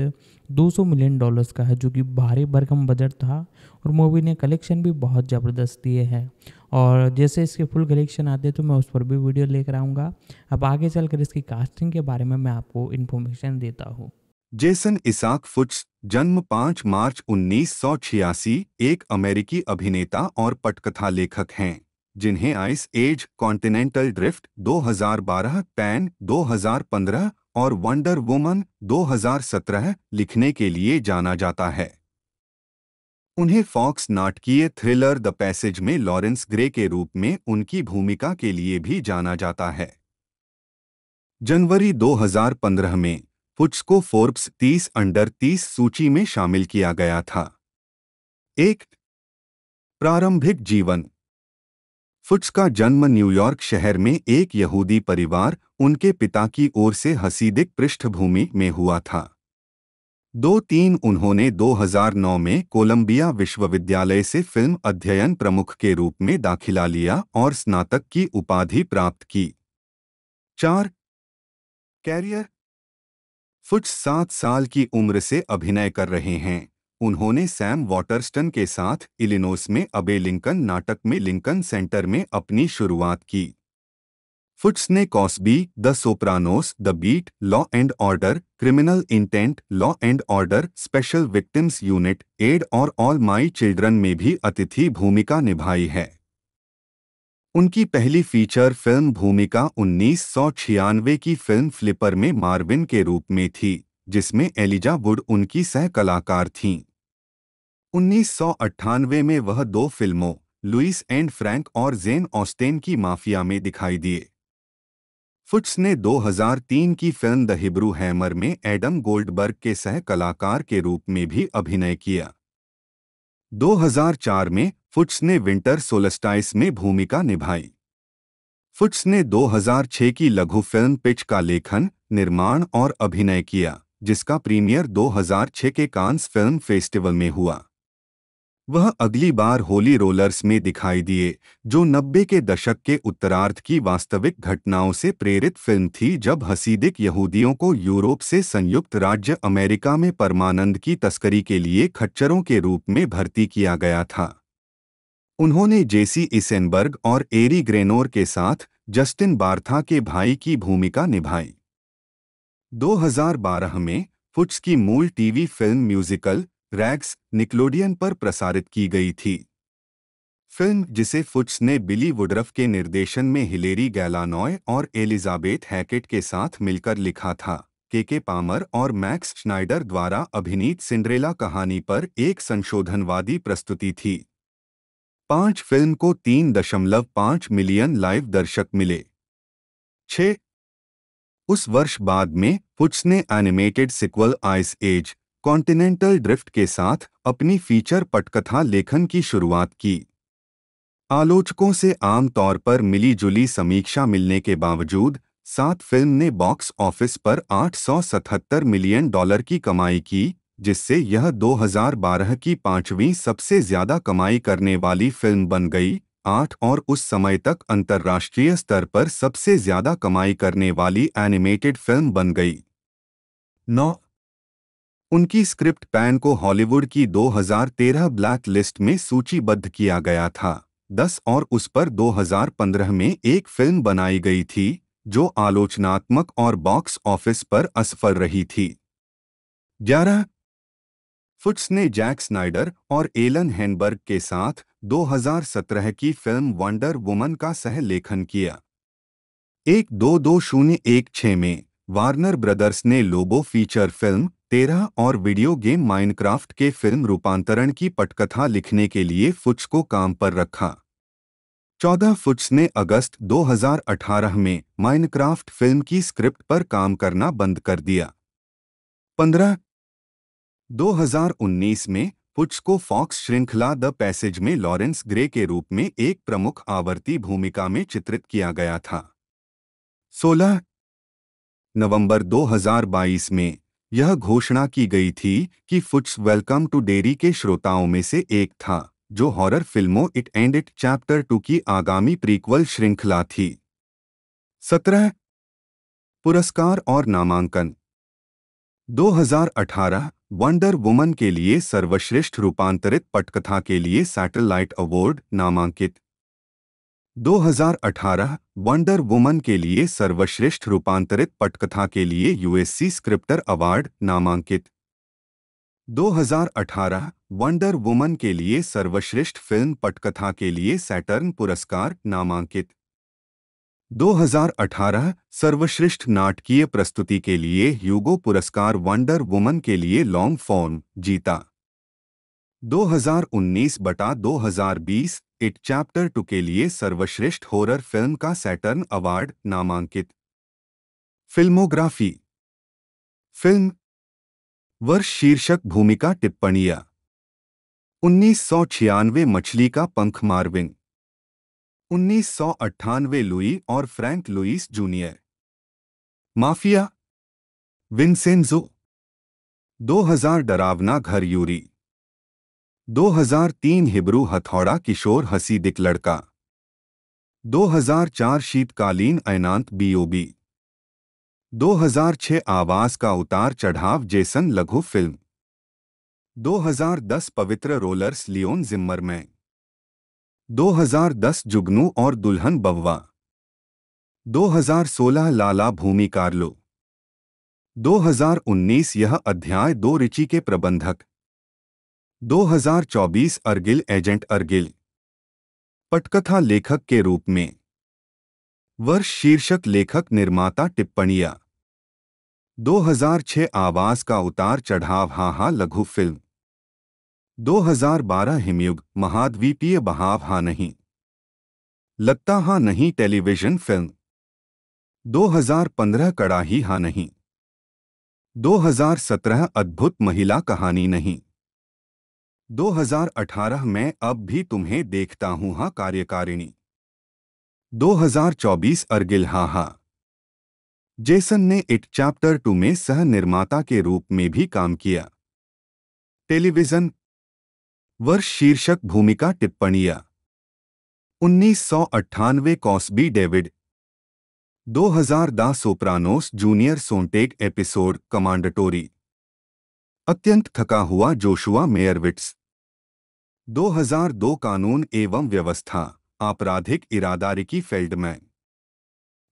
$200 मिलियन का है, जो कि भारी भरकम बजट था। और मूवी ने कलेक्शन भी बहुत ज़बरदस्त दिए हैं, और जैसे इसके फुल कलेक्शन आते हैं तो मैं उस पर भी वीडियो लेकर आऊँगा। अब आगे चलकर इसकी कास्टिंग के बारे में मैं आपको इन्फॉर्मेशन देता हूँ। जेसन इसाक फुक्स, जन्म 5 मार्च 1986, एक अमेरिकी अभिनेता और पटकथा लेखक हैं, जिन्हें Ice Age, Continental Drift 2012, Pan 2015 और वंडर वुमन 2017 लिखने के लिए जाना जाता है। उन्हें फॉक्स नाटकीय थ्रिलर द पैसेज में लॉरेंस ग्रे के रूप में उनकी भूमिका के लिए भी जाना जाता है। जनवरी 2015 में फुक्स को फोर्ब्स 30 अंडर 30 सूची में शामिल किया गया था। 1 प्रारंभिक जीवन फुक्स का जन्म न्यूयॉर्क शहर में एक यहूदी परिवार, उनके पिता की ओर से हसीदिक पृष्ठभूमि में हुआ था। 2-3 उन्होंने 2009 में कोलंबिया विश्वविद्यालय से फिल्म अध्ययन प्रमुख के रूप में दाखिला लिया और स्नातक की उपाधि प्राप्त की। 4 कैरियर फुक्स 7 साल की उम्र से अभिनय कर रहे हैं। उन्होंने सैम वाटरस्टन के साथ इलिनोइस में अबे लिंकन नाटक में लिंकन सेंटर में अपनी शुरुआत की। फुक्स ने Cosby, the Sopranos, the Beat, Law and Order, Criminal Intent, Law and Order, Special Victims Unit, Ed और ऑल माई चिल्ड्रन में भी अतिथि भूमिका निभाई है। उनकी पहली फीचर फिल्म भूमिका 1996 की फिल्म फ्लिपर में मार्विन के रूप में थी, जिसमें एलिजा वुड उनकी सह कलाकार थीं। 1998 में वह 2 फिल्मों लुइस एंड फ्रैंक और जेन ऑस्टेन की माफिया में दिखाई दिए। फुक्स ने 2003 की फिल्म द हिब्रू हैमर में एडम गोल्डबर्ग के सह कलाकार के रूप में भी अभिनय किया। 2004 में फुक्स ने विंटर सोलस्टाइस में भूमिका निभाई। फुट्स ने 2006 की लघु फिल्म पिच का लेखन, निर्माण और अभिनय किया, जिसका प्रीमियर 2006 के कांस फिल्म फेस्टिवल में हुआ। वह अगली बार होली रोलर्स में दिखाई दिए, जो 90 के दशक के उत्तरार्ध की वास्तविक घटनाओं से प्रेरित फिल्म थी, जब हसीदिक यहूदियों को यूरोप से संयुक्त राज्य अमेरिका में परमानंद की तस्करी के लिए खच्चरों के रूप में भर्ती किया गया था। उन्होंने जेसी इसेनबर्ग और एरी ग्रेनोर के साथ जस्टिन बार्था के भाई की भूमिका निभाई। 2012 में फुट्स की मूल TV film musical rags Nickelodeon पर प्रसारित की गई थी। फिल्म, जिसे फुट्स ने बिली वुडरफ के निर्देशन में हिलेरी गैलानॉय और एलिजाबेथ हैकेट के साथ मिलकर लिखा था, के पामर और मैक्स श्नाइडर द्वारा अभिनीत सिंड्रेला कहानी पर एक संशोधनवादी प्रस्तुति थी। 5 फिल्म को 3.5 मिलियन लाइव दर्शक मिले। 6 उस वर्ष बाद में फुट्स ने animated sequel Ice Age Continental Drift के साथ अपनी फीचर पटकथा लेखन की शुरुआत की। आलोचकों से आम तौर पर मिली-जुली समीक्षा मिलने के बावजूद 7 फिल्म ने बॉक्स ऑफिस पर $877 मिलियन की कमाई की, जिससे यह 2012 की 5वीं सबसे ज्यादा कमाई करने वाली फिल्म बन गई। 8 और उस समय तक अंतर्राष्ट्रीय स्तर पर सबसे ज्यादा कमाई करने वाली एनिमेटेड फिल्म बन गई। 9 उनकी स्क्रिप्ट पैन को हॉलीवुड की 2013 ब्लैक लिस्ट में सूचीबद्ध किया गया था। 10 और उस पर 2015 में एक फिल्म बनाई गई थी, जो आलोचनात्मक और बॉक्स ऑफिस पर असफल रही थी। 11 फुट्स ने जैक स्नाइडर और एलन हेनबर्ग के साथ 2017 की फिल्म वंडर वुमन का सह-लेखन किया। 1-2-2016 में वार्नर ब्रदर्स ने लोबो फीचर फिल्म 13 और वीडियो गेम माइनक्राफ्ट के फिल्म रूपांतरण की पटकथा लिखने के लिए फुट्स को काम पर रखा। 14 फुट्स ने अगस्त 2018 में माइनक्राफ्ट फिल्म की स्क्रिप्ट पर काम करना बंद कर दिया। 15 2019 में फुट्स को फॉक्स श्रृंखला द पैसेज में लॉरेंस ग्रे के रूप में एक प्रमुख आवर्ती भूमिका में चित्रित किया गया था। 16 नवंबर 2022 में यह घोषणा की गई थी कि फुट्स वेलकम टू डेरी के श्रोताओं में से एक था, जो हॉरर फिल्मों इट एंड इट चैप्टर 2 की आगामी प्रीक्वल श्रृंखला थी। 17 पुरस्कार और नामांकन। 2018 वंडर वुमन के लिए सर्वश्रेष्ठ रूपांतरित पटकथा के लिए सैटेलाइट अवार्ड नामांकित। 2018 वंडर वुमन के लिए सर्वश्रेष्ठ रूपांतरित पटकथा के लिए यूएससी स्क्रिप्टर अवार्ड नामांकित। 2018 वंडर वुमन के लिए सर्वश्रेष्ठ फिल्म पटकथा के लिए सैटर्न पुरस्कार नामांकित। 2018 सर्वश्रेष्ठ नाटकीय प्रस्तुति के लिए ह्यूगो पुरस्कार वंडर वुमन के लिए लॉन्ग फॉर्म जीता। 2019/2020 इट चैप्टर 2 के लिए सर्वश्रेष्ठ हॉरर फिल्म का सैटर्न अवार्ड नामांकित। फिल्मोग्राफी। फिल्म वर्ष शीर्षक भूमिका टिप्पणियां। 1996 मछली का पंख मार्विन। 1998 लुई और Frank Louis junior. Mafia Vincenzo. 2000 डरावना घर यूरी। 2003 हिब्रू हथौड़ा किशोर हसीदिक लड़का। 2004 शीतकालीन ऐनांत बीओबी। 2006 आवाज का उतार चढ़ाव जेसन लघु फिल्म। 2010 पवित्र रोलर्स लियोन जिम्मरमैन। 2010 जुगनू और दुल्हन बव्वा। 2016 लाला भूमि कार्लो। 2019 यह अध्याय 2 रिची के प्रबंधक। 2024 अर्गिल एजेंट अर्गिल। पटकथा लेखक के रूप में। वर्ष शीर्षक लेखक निर्माता टिप्पणियां। 2006 आवाज का उतार चढ़ाव हाँ हाँ लघु फिल्म। 2012 हिमयुग महाद्वीपीय बहाव हाँ नहीं लगता हाँ नहीं टेलीविजन फिल्म। 2015 कड़ाही हाँ नहीं। 2017 अद्भुत महिला कहानी नहीं। 2018 मैं अब भी तुम्हें देखता हूँ हाँ कार्यकारिणी। 2024 अर्गिल हाहा। जेसन ने इट चैप्टर 2 में सह निर्माता के रूप में भी काम किया। टेलीविजन वर्ष शीर्षक भूमिका टिप्पणियां 1998 कॉस्बी डेविड 2000 दा सोप्रानोस जूनियर सोंटेग एपिसोड कमांडटोरी अत्यंत थका हुआ जोशुआ मेयरविट्स 2002 कानून एवं व्यवस्था आपराधिक इरादारिकी फेल्डमैन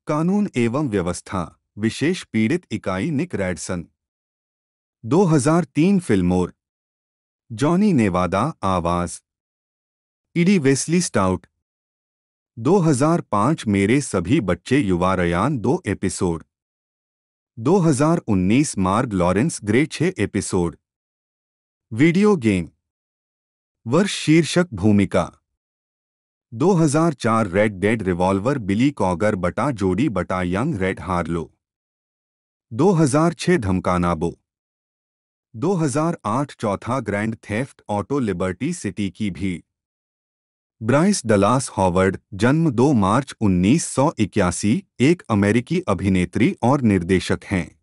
कानून एवं व्यवस्था विशेष पीड़ित इकाई निक रैडसन 2003 फिल्मोर जॉनी नेवादा आवाज इडी वेस्ली स्टाउट 2005 मेरे सभी बच्चे युवा रयान 2 एपिसोड 2019 मार्ग Lawrence grey 6 episode video game वर्ष शीर्षक भूमिका 2004 रेड डेड रिवॉल्वर बिली कॉगर बटा जोडी बटा यंग रेड हार्लो 2006 धमकानाबो 2008 चौथा grand theft auto liberty city की भीड़ ब्राइस डलास हॉवर्ड जन्म 2 मार्च 1981 एक अमेरिकी अभिनेत्री और निर्देशक हैं।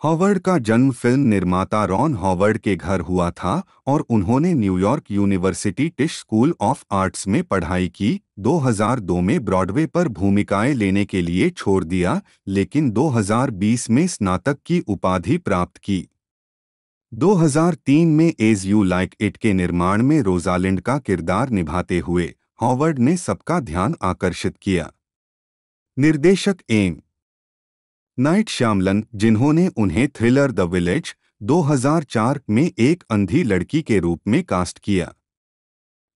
हॉवर्ड का जन्म फिल्म निर्माता रॉन हॉवर्ड के घर हुआ था और उन्होंने New York university टिश school of arts में पढ़ाई की। 2002 में ब्रॉडवे पर भूमिकाएं लेने के लिए छोड़ दिया, लेकिन 2020 में स्नातक की उपाधि प्राप्त की। 2003 में एज यू लाइक इट के निर्माण में रोजालिंड का किरदार निभाते हुए हॉवर्ड ने सबका ध्यान आकर्षित किया। निर्देशक एम नाइट श्यामलन, जिन्होंने उन्हें थ्रिलर द विलेज 2004 में एक अंधी लड़की के रूप में कास्ट किया।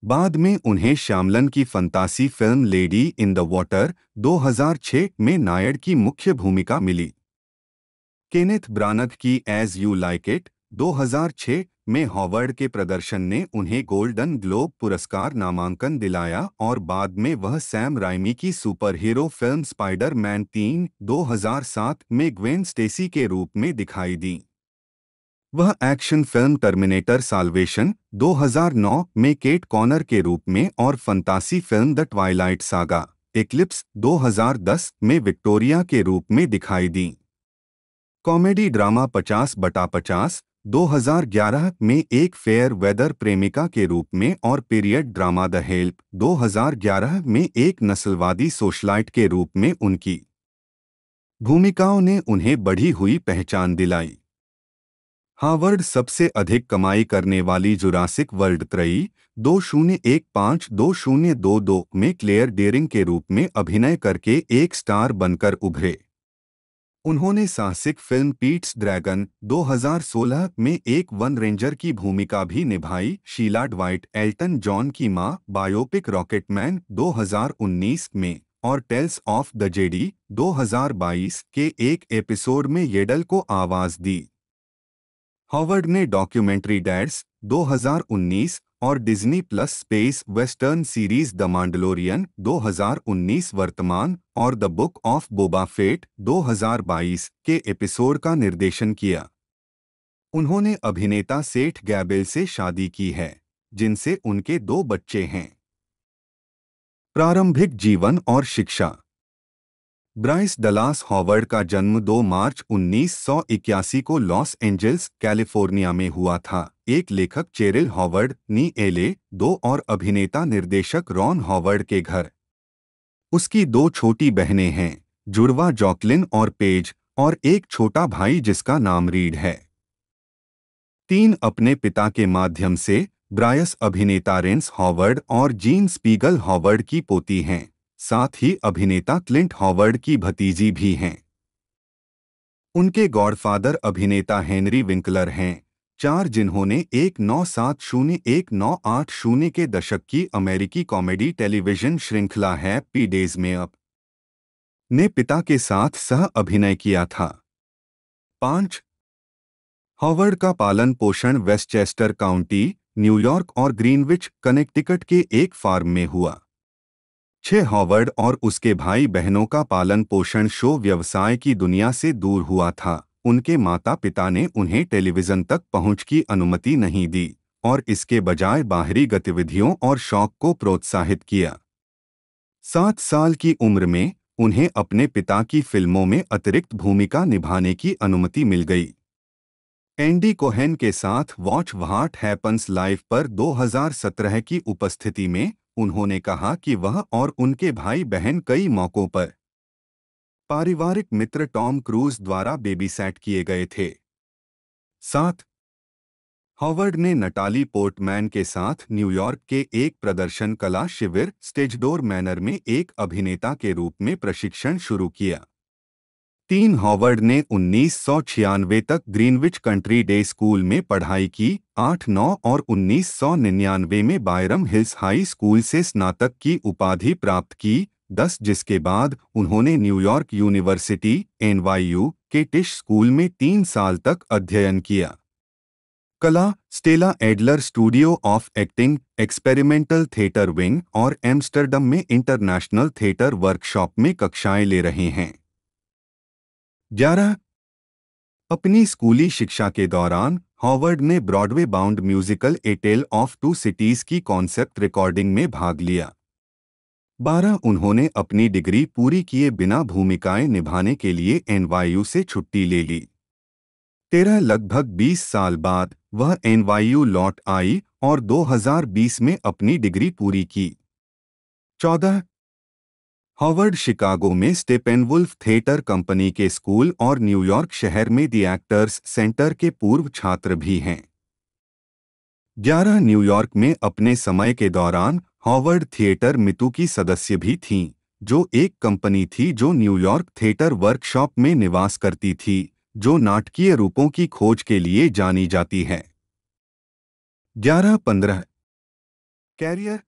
बाद में उन्हें श्यामलन की फंतासी film Lady in the Water 2006 में नायड की मुख्य भूमिका मिली। केनेथ ब्रानग की एज यू लाइक इट 2006 में हॉवर्ड के प्रदर्शन ने उन्हें गोल्डन ग्लोब पुरस्कार नामांकन दिलाया और बाद में वह सैम राइमी की super hero film spider man 3 2007 में ग्वेन स्टेसी के रूप में दिखाई दी। वह एक्शन फिल्म टर्मिनेटर साल्वेशन 2009 में केट कॉनर के रूप में और फंतासी film the Twilight Saga Eclipse 2010 में विक्टोरिया के रूप में दिखाई दी। कॉमेडी ड्रामा 50/50 2011 में एक फेयर वेदर प्रेमिका के रूप में और पीरियड ड्रामा द हेल्प 2011 में एक नस्लवादी सोशलाइट के रूप में उनकी भूमिकाओं ने उन्हें बढ़ी हुई पहचान दिलाई। हावर्ड सबसे अधिक कमाई करने वाली जुरासिक वर्ल्ड त्रयी 2015-2022 में क्लेयर डेयरिंग के रूप में अभिनय करके एक स्टार बनकर उभरे। उन्होंने साहसिक फिल्म पीट्स ड्रैगन 2016 में एक वन रेंजर की भूमिका भी निभाई। शीला ड्वाइट एल्टन जॉन की मां बायोपिक रॉकेटमैन 2019 में और टेल्स ऑफ द जेडी 2022 के एक एपिसोड में येडल को आवाज दी। हॉवर्ड ने डॉक्यूमेंट्री डैड्स 2019 और Disney plus space western series the Mandalorian 2019 वर्तमान और the Book of Boba Fett 2022 के एपिसोड का निर्देशन किया। उन्होंने अभिनेता सेठ गैबेल से शादी की है, जिनसे उनके 2 बच्चे हैं। प्रारंभिक जीवन और शिक्षा। ब्राइस डलास हॉवर्ड का जन्म 2 मार्च 1981 को लॉस एंजल्स, कैलिफोर्निया में हुआ था। एक लेखक चेरिल हॉवर्ड नी एले 2 और अभिनेता निर्देशक रॉन हॉवर्ड के घर। उसकी 2 छोटी बहनें हैं, जुड़वा जॉकलिन और पेज, और एक छोटा भाई जिसका नाम रीड है। 3 अपने पिता के माध्यम से ब्रायस अभिनेता रेंस हॉवर्ड और जीन स्पीगल हॉवर्ड की पोती हैं। साथ ही अभिनेता क्लिंट हॉवर्ड की भतीजी भी हैं। उनके गॉडफादर अभिनेता हेनरी विंकलर हैं। 4 जिन्होंने 1970-1980 के दशक की अमेरिकी कॉमेडी टेलीविजन श्रृंखला हैप्पी डेज में अप ने पिता के साथ सह अभिनय किया था। 5 हॉवर्ड का पालन पोषण वेस्टचेस्टर काउंटी, न्यूयॉर्क और ग्रीनविच, कनेक्टिकट के एक फार्म में हुआ। 6 हॉवर्ड और उसके भाई बहनों का पालन पोषण शो व्यवसाय की दुनिया से दूर हुआ था। उनके माता पिता ने उन्हें टेलीविजन तक पहुंच की अनुमति नहीं दी और इसके बजाय बाहरी गतिविधियों और शौक को प्रोत्साहित किया। 7 साल की उम्र में उन्हें अपने पिता की फिल्मों में अतिरिक्त भूमिका निभाने की अनुमति मिल गई। एंडी कोहेन के साथ वॉच व्हाट हैपन्स लाइव पर 2017 की उपस्थिति में उन्होंने कहा कि वह और उनके भाई बहन कई मौकों पर पारिवारिक मित्र टॉम क्रूज द्वारा बेबीसैट किए गए थे। 7 हॉवर्ड ने नटाली पोर्टमैन के साथ न्यूयॉर्क के एक प्रदर्शन कला शिविर स्टेजडोर मैनर में एक अभिनेता के रूप में प्रशिक्षण शुरू किया। 3 हॉवर्ड ने 1996 तक ग्रीनविच कंट्री डे स्कूल में पढ़ाई की। 8, 9 और 1999 में बायरम हिल्स हाई स्कूल से स्नातक की उपाधि प्राप्त की। 10 जिसके बाद उन्होंने न्यूयॉर्क यूनिवर्सिटी NYU के टिश स्कूल में 3 साल तक अध्ययन किया। कला Stella Adler studio of acting experimental theatre wing और एम्स्टर्डम में इंटरनेशनल थिएटर वर्कशॉप में कक्षाएं ले रहे हैं। 11 अपनी स्कूली शिक्षा के दौरान हॉवर्ड ने Broadway bound musical A Tale of Two Cities की कॉन्सेप्ट रिकॉर्डिंग में भाग लिया। 12 उन्होंने अपनी डिग्री पूरी किए बिना भूमिकाएं निभाने के लिए NYU से छुट्टी ले ली। 13 लगभग 20 साल बाद वह NYU लौट आई और 2020 में अपनी डिग्री पूरी की। 14 हॉवर्ड शिकागो में स्टेपेनवुल्फ थिएटर कंपनी के स्कूल और न्यूयॉर्क शहर में द एक्टर्स सेंटर के पूर्व छात्र भी हैं। 11 न्यूयॉर्क में अपने समय के दौरान हॉवर्ड थिएटर मितु की सदस्य भी थीं, जो एक कंपनी थी जो न्यूयॉर्क थिएटर वर्कशॉप में निवास करती थी, जो नाटकीय रूपों की खोज के लिए जानी जाती है। 11-15 कैरियर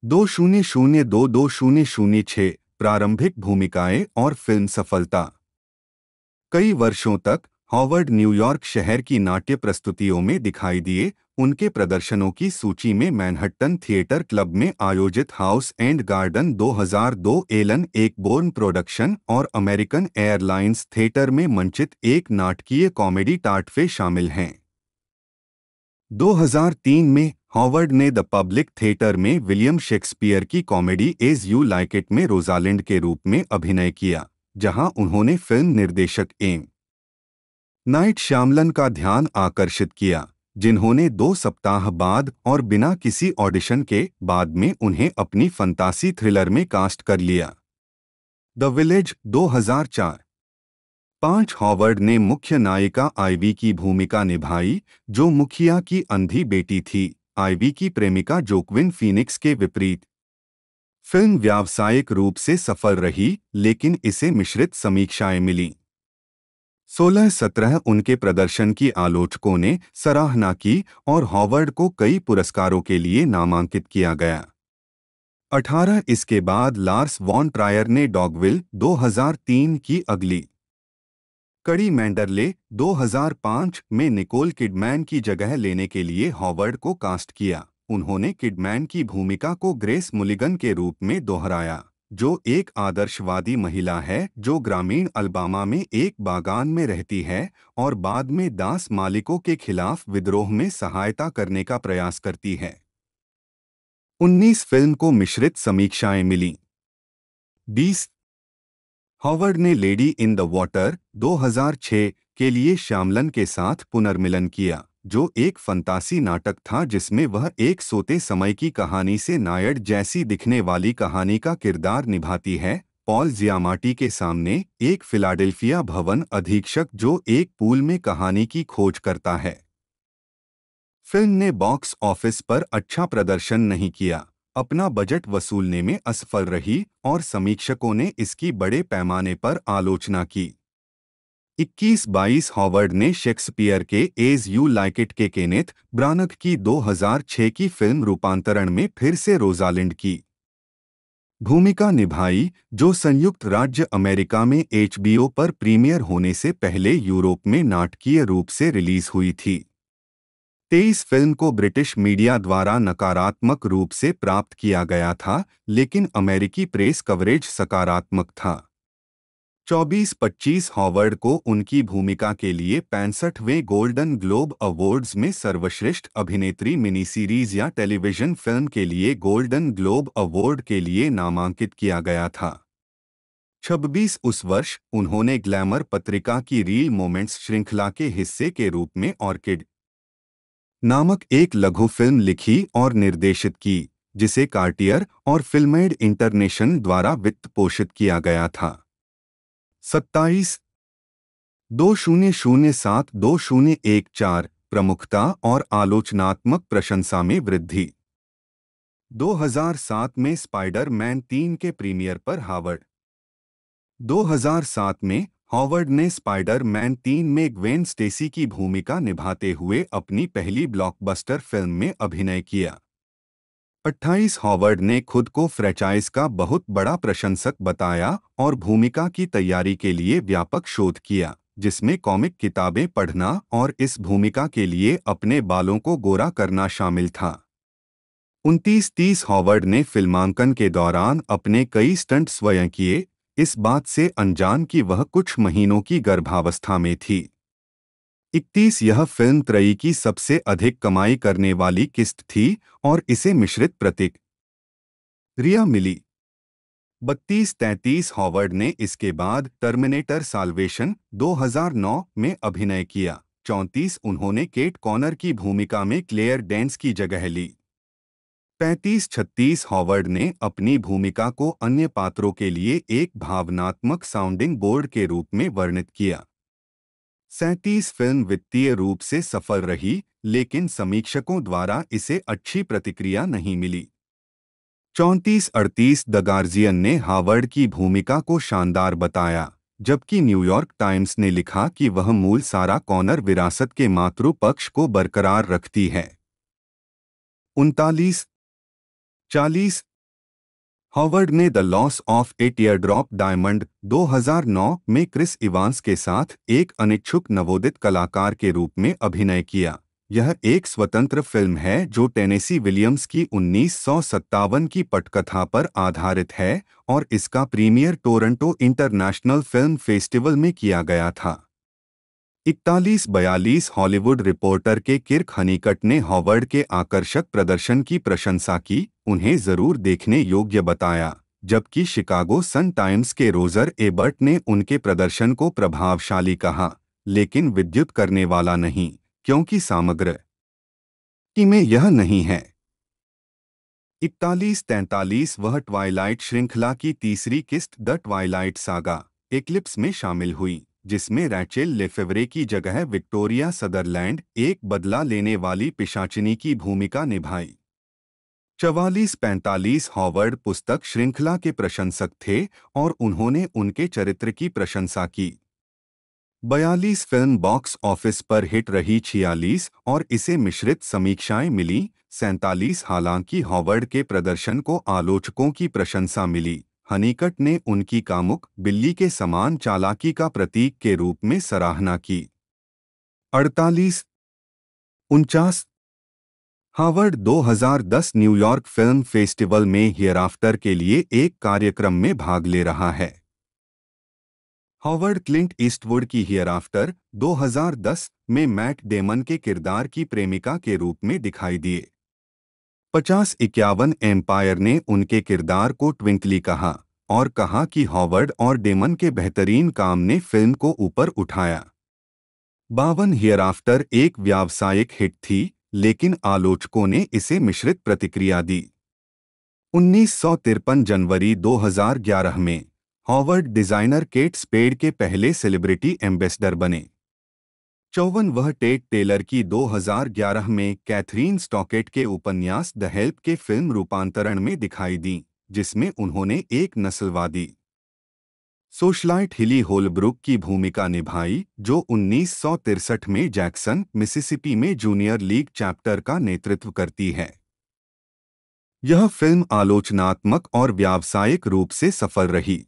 2002-2006 प्रारंभिक भूमिकाएं और फिल्म सफलता। कई वर्षों तक हॉवर्ड न्यूयॉर्क शहर की नाट्य प्रस्तुतियों में दिखाई दिए। उनके प्रदर्शनों की सूची में मैनहट्टन थिएटर क्लब में आयोजित House and Garden 2002 Alan Ayckbourn production और अमेरिकन एयरलाइंस थिएटर में मंचित एक नाटकीय कॉमेडी टार्टफे शामिल हैं। 2003 में हॉवर्ड ने द पब्लिक थिएटर में विलियम शेक्सपियर की comedy As You Like It में रोजालिंड के रूप में अभिनय किया, जहां उन्होंने फिल्म निर्देशक एम नाइट श्यामलन का ध्यान आकर्षित किया, जिन्होंने 2 सप्ताह बाद और बिना किसी ऑडिशन के बाद में उन्हें अपनी फंतासी थ्रिलर में कास्ट कर लिया। द विलेज 2004 5 हॉवर्ड ने मुख्य नायिका आइवी की भूमिका निभाई, जो मुखिया की अंधी बेटी थी, आइवी की प्रेमिका जोक्विन फीनिक्स के विपरीत। फिल्म व्यावसायिक रूप से सफल रही, लेकिन इसे मिश्रित समीक्षाएं मिलीं। 16-17 उनके प्रदर्शन की आलोचकों ने सराहना की और हॉवर्ड को कई पुरस्कारों के लिए नामांकित किया गया। 18 इसके बाद लार्स वॉन ट्रायर ने डॉगविल 2003 की अगली कड़ी मैंडरले 2005 में निकोल किडमैन की जगह लेने के लिए हॉवर्ड को कास्ट किया। उन्होंने किडमैन की भूमिका को ग्रेस मुलिगन के रूप में दोहराया, जो एक आदर्शवादी महिला है जो ग्रामीण अल्बामा में एक बागान में रहती है और बाद में दास मालिकों के खिलाफ विद्रोह में सहायता करने का प्रयास करती है। 19 फिल्म को मिश्रित समीक्षाएं मिलीं। 20 हॉवर्ड ने लेडी इन द वाटर 2006 के लिए श्यामलन के साथ पुनर्मिलन किया, जो एक फंतासी नाटक था जिसमें वह एक सोते समय की कहानी से नायड जैसी दिखने वाली कहानी का किरदार निभाती है। पॉल जियामाटी के सामने एक फिलाडेल्फिया भवन अधीक्षक जो एक पूल में कहानी की खोज करता है। फिल्म ने बॉक्स ऑफिस पर अच्छा प्रदर्शन नहीं किया, अपना बजट वसूलने में असफल रही और समीक्षकों ने इसकी बड़े पैमाने पर आलोचना की। 21-22 हॉवर्ड ने शेक्सपियर के एज यू लाइक इट के केनेथ ब्रानग की 2006 की फिल्म रूपांतरण में फिर से रोजालिंड की भूमिका निभाई, जो संयुक्त राज्य अमेरिका में HBO पर प्रीमियर होने से पहले यूरोप में नाटकीय रूप से रिलीज हुई थी। 23 फिल्म को ब्रिटिश मीडिया द्वारा नकारात्मक रूप से प्राप्त किया गया था, लेकिन अमेरिकी प्रेस कवरेज सकारात्मक था। 24-25 हॉवर्ड को उनकी भूमिका के लिए 65वें गोल्डन ग्लोब अवार्ड्स में सर्वश्रेष्ठ अभिनेत्री मिनी सीरीज या टेलीविजन फिल्म के लिए गोल्डन ग्लोब अवार्ड के लिए नामांकित किया गया था। 26 उस वर्ष उन्होंने ग्लैमर पत्रिका की रील मोमेंट्स श्रृंखला के हिस्से के रूप में ऑर्किड नामक एक लघु फिल्म लिखी और निर्देशित की, जिसे कार्टियर और फिल्मेड इंटरनेशनल द्वारा वित्त पोषित किया गया था। 27/2007-2014 प्रमुखता और आलोचनात्मक प्रशंसा में वृद्धि। 2007 में स्पाइडर-मैन 3 के प्रीमियर पर हावर्ड 2007 में हॉवर्ड ने स्पाइडर-मैन 3 में ग्वेन स्टेसी की भूमिका निभाते हुए अपनी पहली ब्लॉकबस्टर फिल्म में अभिनय किया। 28 हॉवर्ड ने खुद को फ्रैचाइज का बहुत बड़ा प्रशंसक बताया और भूमिका की तैयारी के लिए व्यापक शोध किया, जिसमें कॉमिक किताबें पढ़ना और इस भूमिका के लिए अपने बालों को गोरा करना शामिल था। 29-30 हॉवर्ड ने फिल्मांकन के दौरान अपने कई स्टंट स्वयं किए, इस बात से अनजान कि वह कुछ महीनों की गर्भावस्था में थी। 31 यह फिल्म त्रयी की सबसे अधिक कमाई करने वाली किस्त थी और इसे मिश्रित प्रतिक्रिया मिली। 32-33 हॉवर्ड ने इसके बाद टर्मिनेटर साल्वेशन 2009 में अभिनय किया। 34 उन्होंने केट कॉनर की भूमिका में क्लेयर डेंस की जगह ली। 35-36 हॉवर्ड ने अपनी भूमिका को अन्य पात्रों के लिए एक भावनात्मक साउंडिंग बोर्ड के रूप में वर्णित किया। 37 फिल्म वित्तीय रूप से सफल रही, लेकिन समीक्षकों द्वारा इसे अच्छी प्रतिक्रिया नहीं मिली। 34-38 द गार्जियन ने हावर्ड की भूमिका को शानदार बताया, जबकि न्यूयॉर्क टाइम्स ने लिखा कि वह मूल सारा कॉनर विरासत के मातृ पक्ष को बरकरार रखती है। 39-40 हॉवर्ड ने the Loss of a Teardrop Diamond 2009 में क्रिस इवांस के साथ एक अनिच्छुक नवोदित कलाकार के रूप में अभिनय किया। यह एक स्वतंत्र फिल्म है जो टेनेसी विलियम्स की 1957 की पटकथा पर आधारित है और इसका premiere Toronto International Film Festival में किया गया था। 41-42 हॉलीवुड रिपोर्टर के किर्क हनीकट ने हॉवर्ड के आकर्षक प्रदर्शन की प्रशंसा की, उन्हें जरूर देखने योग्य बताया, जबकि शिकागो सन टाइम्स के रोजर एबर्ट ने उनके प्रदर्शन को प्रभावशाली कहा, लेकिन विद्युत करने वाला नहीं, क्योंकि सामग्री में यह नहीं है। 41-43 वह ट्वाइलाइट श्रृंखला की तीसरी किस्त द ट्वाइलाइट सागा एक्लिप्स में शामिल हुई, जिसमें रैचेल लेफेवरे की जगह विक्टोरिया सदरलैंड एक बदला लेने वाली पिशाचिनी की भूमिका निभाई। 44-45 हॉवर्ड पुस्तक श्रृंखला के प्रशंसक थे और उन्होंने उनके चरित्र की प्रशंसा की। 42 फिल्म बॉक्स ऑफिस पर हिट रही। 46 और इसे मिश्रित समीक्षाएं मिली। 47 हालांकि हॉवर्ड के प्रदर्शन को आलोचकों की प्रशंसा मिली, हनीकट ने उनकी कामुक बिल्ली के समान चालाकी का प्रतीक के रूप में सराहना की। 48-49 हावर्ड 2010 न्यूयॉर्क फिल्म फेस्टिवल में हियरआफ्टर के लिए एक कार्यक्रम में भाग ले रहा है। हॉवर्ड क्लिंट ईस्टवुड की हियरआफ्टर 2010 में मैट डेमन के किरदार की प्रेमिका के रूप में दिखाई दिए। 50-51 एम्पायर ने उनके किरदार को ट्विंकली कहा और कहा कि हॉवर्ड और डेमन के बेहतरीन काम ने फिल्म को ऊपर उठाया। 52 हियरआफ्टर एक व्यावसायिक हिट थी, लेकिन आलोचकों ने इसे मिश्रित प्रतिक्रिया दी। 1953 जनवरी 2011 में हॉवर्ड डिजाइनर केट स्पेड के पहले सेलिब्रिटी एम्बेसडर बने। 54 वह टेड टेलर की 2011 में कैथरीन स्टॉकेट के उपन्यास द हेल्प के फिल्म रूपांतरण में दिखाई दी, जिसमें उन्होंने एक नस्लवादी सोशलाइट हिली होलब्रुक की भूमिका निभाई, जो 1963 में जैक्सन, मिसिसिपी में जूनियर लीग चैप्टर का नेतृत्व करती है। यह फिल्म आलोचनात्मक और व्यावसायिक रूप से सफल रही।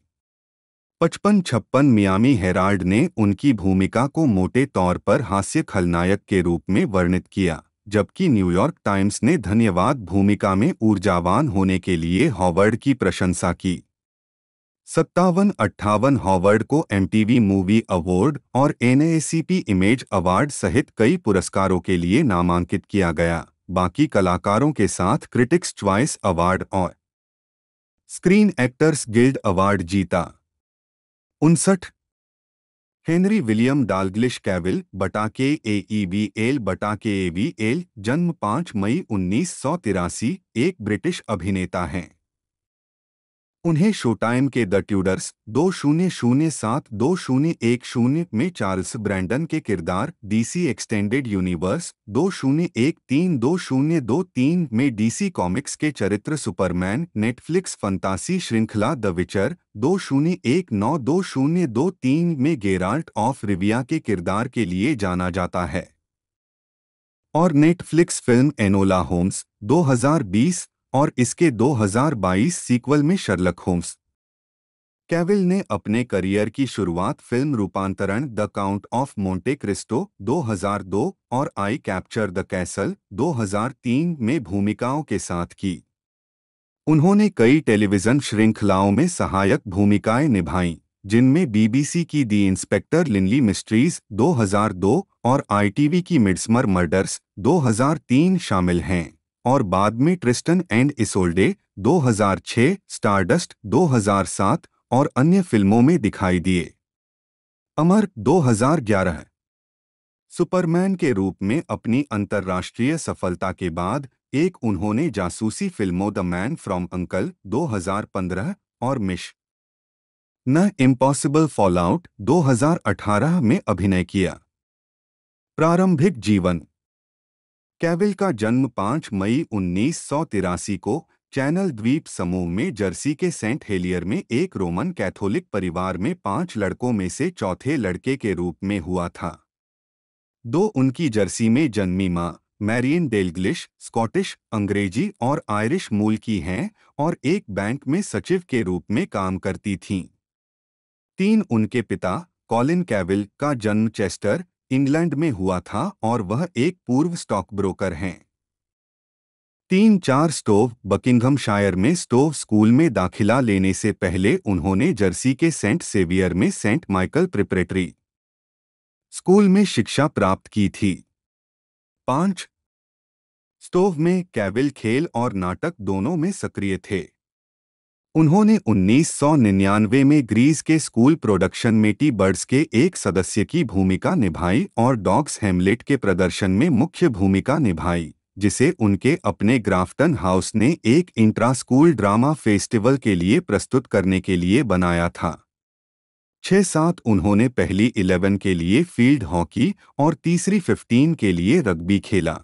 55-56 मियामी हेराल्ड ने उनकी भूमिका को मोटे तौर पर हास्य खलनायक के रूप में वर्णित किया, जबकि न्यूयॉर्क टाइम्स ने धन्यवाद भूमिका में ऊर्जावान होने के लिए हॉवर्ड की प्रशंसा की। 57-58 हॉवर्ड को एमटीवी मूवी अवार्ड और एनएसीपी इमेज अवार्ड सहित कई पुरस्कारों के लिए नामांकित किया गया। बाकी कलाकारों के साथ क्रिटिक्स चॉइस अवार्ड और स्क्रीन एक्टर्स गिल्ड अवार्ड जीता। 59 हेनरी विलियम डालग्लिश कैविल बटाके AEVL बटाके AVL जन्म 5 मई 1983 एक ब्रिटिश अभिनेता हैं। उन्हें शोटाइम के द ट्यूडर्स 2007-2010 में चार्ल्स ब्रैंडन के किरदार डीसी एक्सटेंडेड यूनिवर्स 2013-2023 में डीसी कॉमिक्स के चरित्र सुपरमैन नेटफ्लिक्स फंतासी श्रृंखला द विचर 2019-2023 में गेराल्ट ऑफ रिविया के किरदार के लिए जाना जाता है और नेटफ्लिक्स फिल्म एनोला होम्स 2020 और इसके 2022 सीक्वल में शर्लक होम्स। कैविल ने अपने करियर की शुरुआत फिल्म रूपांतरण the count of Monte Cristo 2002 और आई कैप्चर द कैसल 2003 में भूमिकाओं के साथ की। उन्होंने कई टेलीविजन श्रृंखलाओं में सहायक भूमिकाएं निभाईं, जिनमें बीबीसी की दी इंस्पेक्टर लिनली मिस्ट्रीज 2002 और आईटीवी की मिडसमर मर्डर्स 2003 शामिल हैं और बाद में ट्रिस्टन एंड इसोल्डे 2006, स्टारडस्ट 2007 और अन्य फिल्मों में दिखाई दिए। अमर 2011 सुपरमैन के रूप में अपनी अंतर्राष्ट्रीय सफलता के बाद एक उन्होंने जासूसी फिल्मों द मैन फ्रॉम अंकल 2015 और मिश न इम्पॉसिबल फॉलआउट 2018 में अभिनय किया। प्रारंभिक जीवन कैविल का जन्म 5 मई 1983 को चैनल द्वीप समूह में जर्सी के सेंट हेलियर में एक रोमन कैथोलिक परिवार में 5 लड़कों में से चौथे लड़के के रूप में हुआ था। 2 उनकी जर्सी में जन्मी मां मैरियन डेलग्लिश स्कॉटिश, अंग्रेजी और आयरिश मूल की हैं और एक बैंक में सचिव के रूप में काम करती थीं। 3 उनके पिता कॉलिन कैविल का जन्म चेस्टर, इंग्लैंड में हुआ था और वह एक पूर्व स्टॉक ब्रोकर हैं। 3-4 स्टोव बकिंघमशायर में स्टोव स्कूल में दाखिला लेने से पहले उन्होंने जर्सी के सेंट सेवियर में सेंट माइकल प्रिपरेटरी स्कूल में शिक्षा प्राप्त की थी। 5 स्टोव में कैविल खेल और नाटक दोनों में सक्रिय थे। उन्होंने 1999 में ग्रीस के स्कूल प्रोडक्शन में टी बर्ड्स के एक सदस्य की भूमिका निभाई और डॉग्स हैमलेट के प्रदर्शन में मुख्य भूमिका निभाई, जिसे उनके अपने ग्राफ्टन हाउस ने एक इंट्रा स्कूल ड्रामा फेस्टिवल के लिए प्रस्तुत करने के लिए बनाया था। 6-7 उन्होंने पहली 11 के लिए फील्ड हॉकी और तीसरी 15 के लिए रग्बी खेला।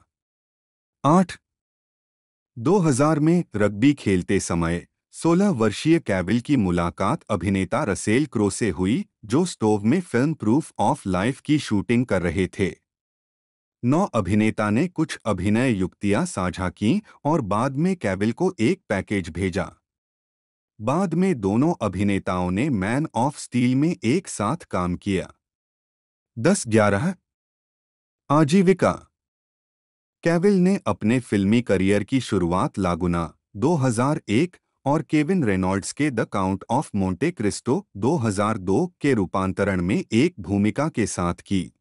8 2000 में रग्बी खेलते समय 16 वर्षीय कैविल की मुलाकात अभिनेता रसेल क्रो से हुई, जो स्टोव में फिल्म प्रूफ ऑफ लाइफ की शूटिंग कर रहे थे। 9 अभिनेता ने कुछ अभिनय युक्तियां साझा कीं और बाद में कैविल को एक पैकेज भेजा। बाद में दोनों अभिनेताओं ने मैन ऑफ स्टील में एक साथ काम किया। 10-11 आजीविका कैविल ने अपने फिल्मी करियर की शुरुआत लागुना 2001 और केविन रेनॉल्ड्स के the count of Monte Cristo 2002 के रूपांतरण में एक भूमिका के साथ की।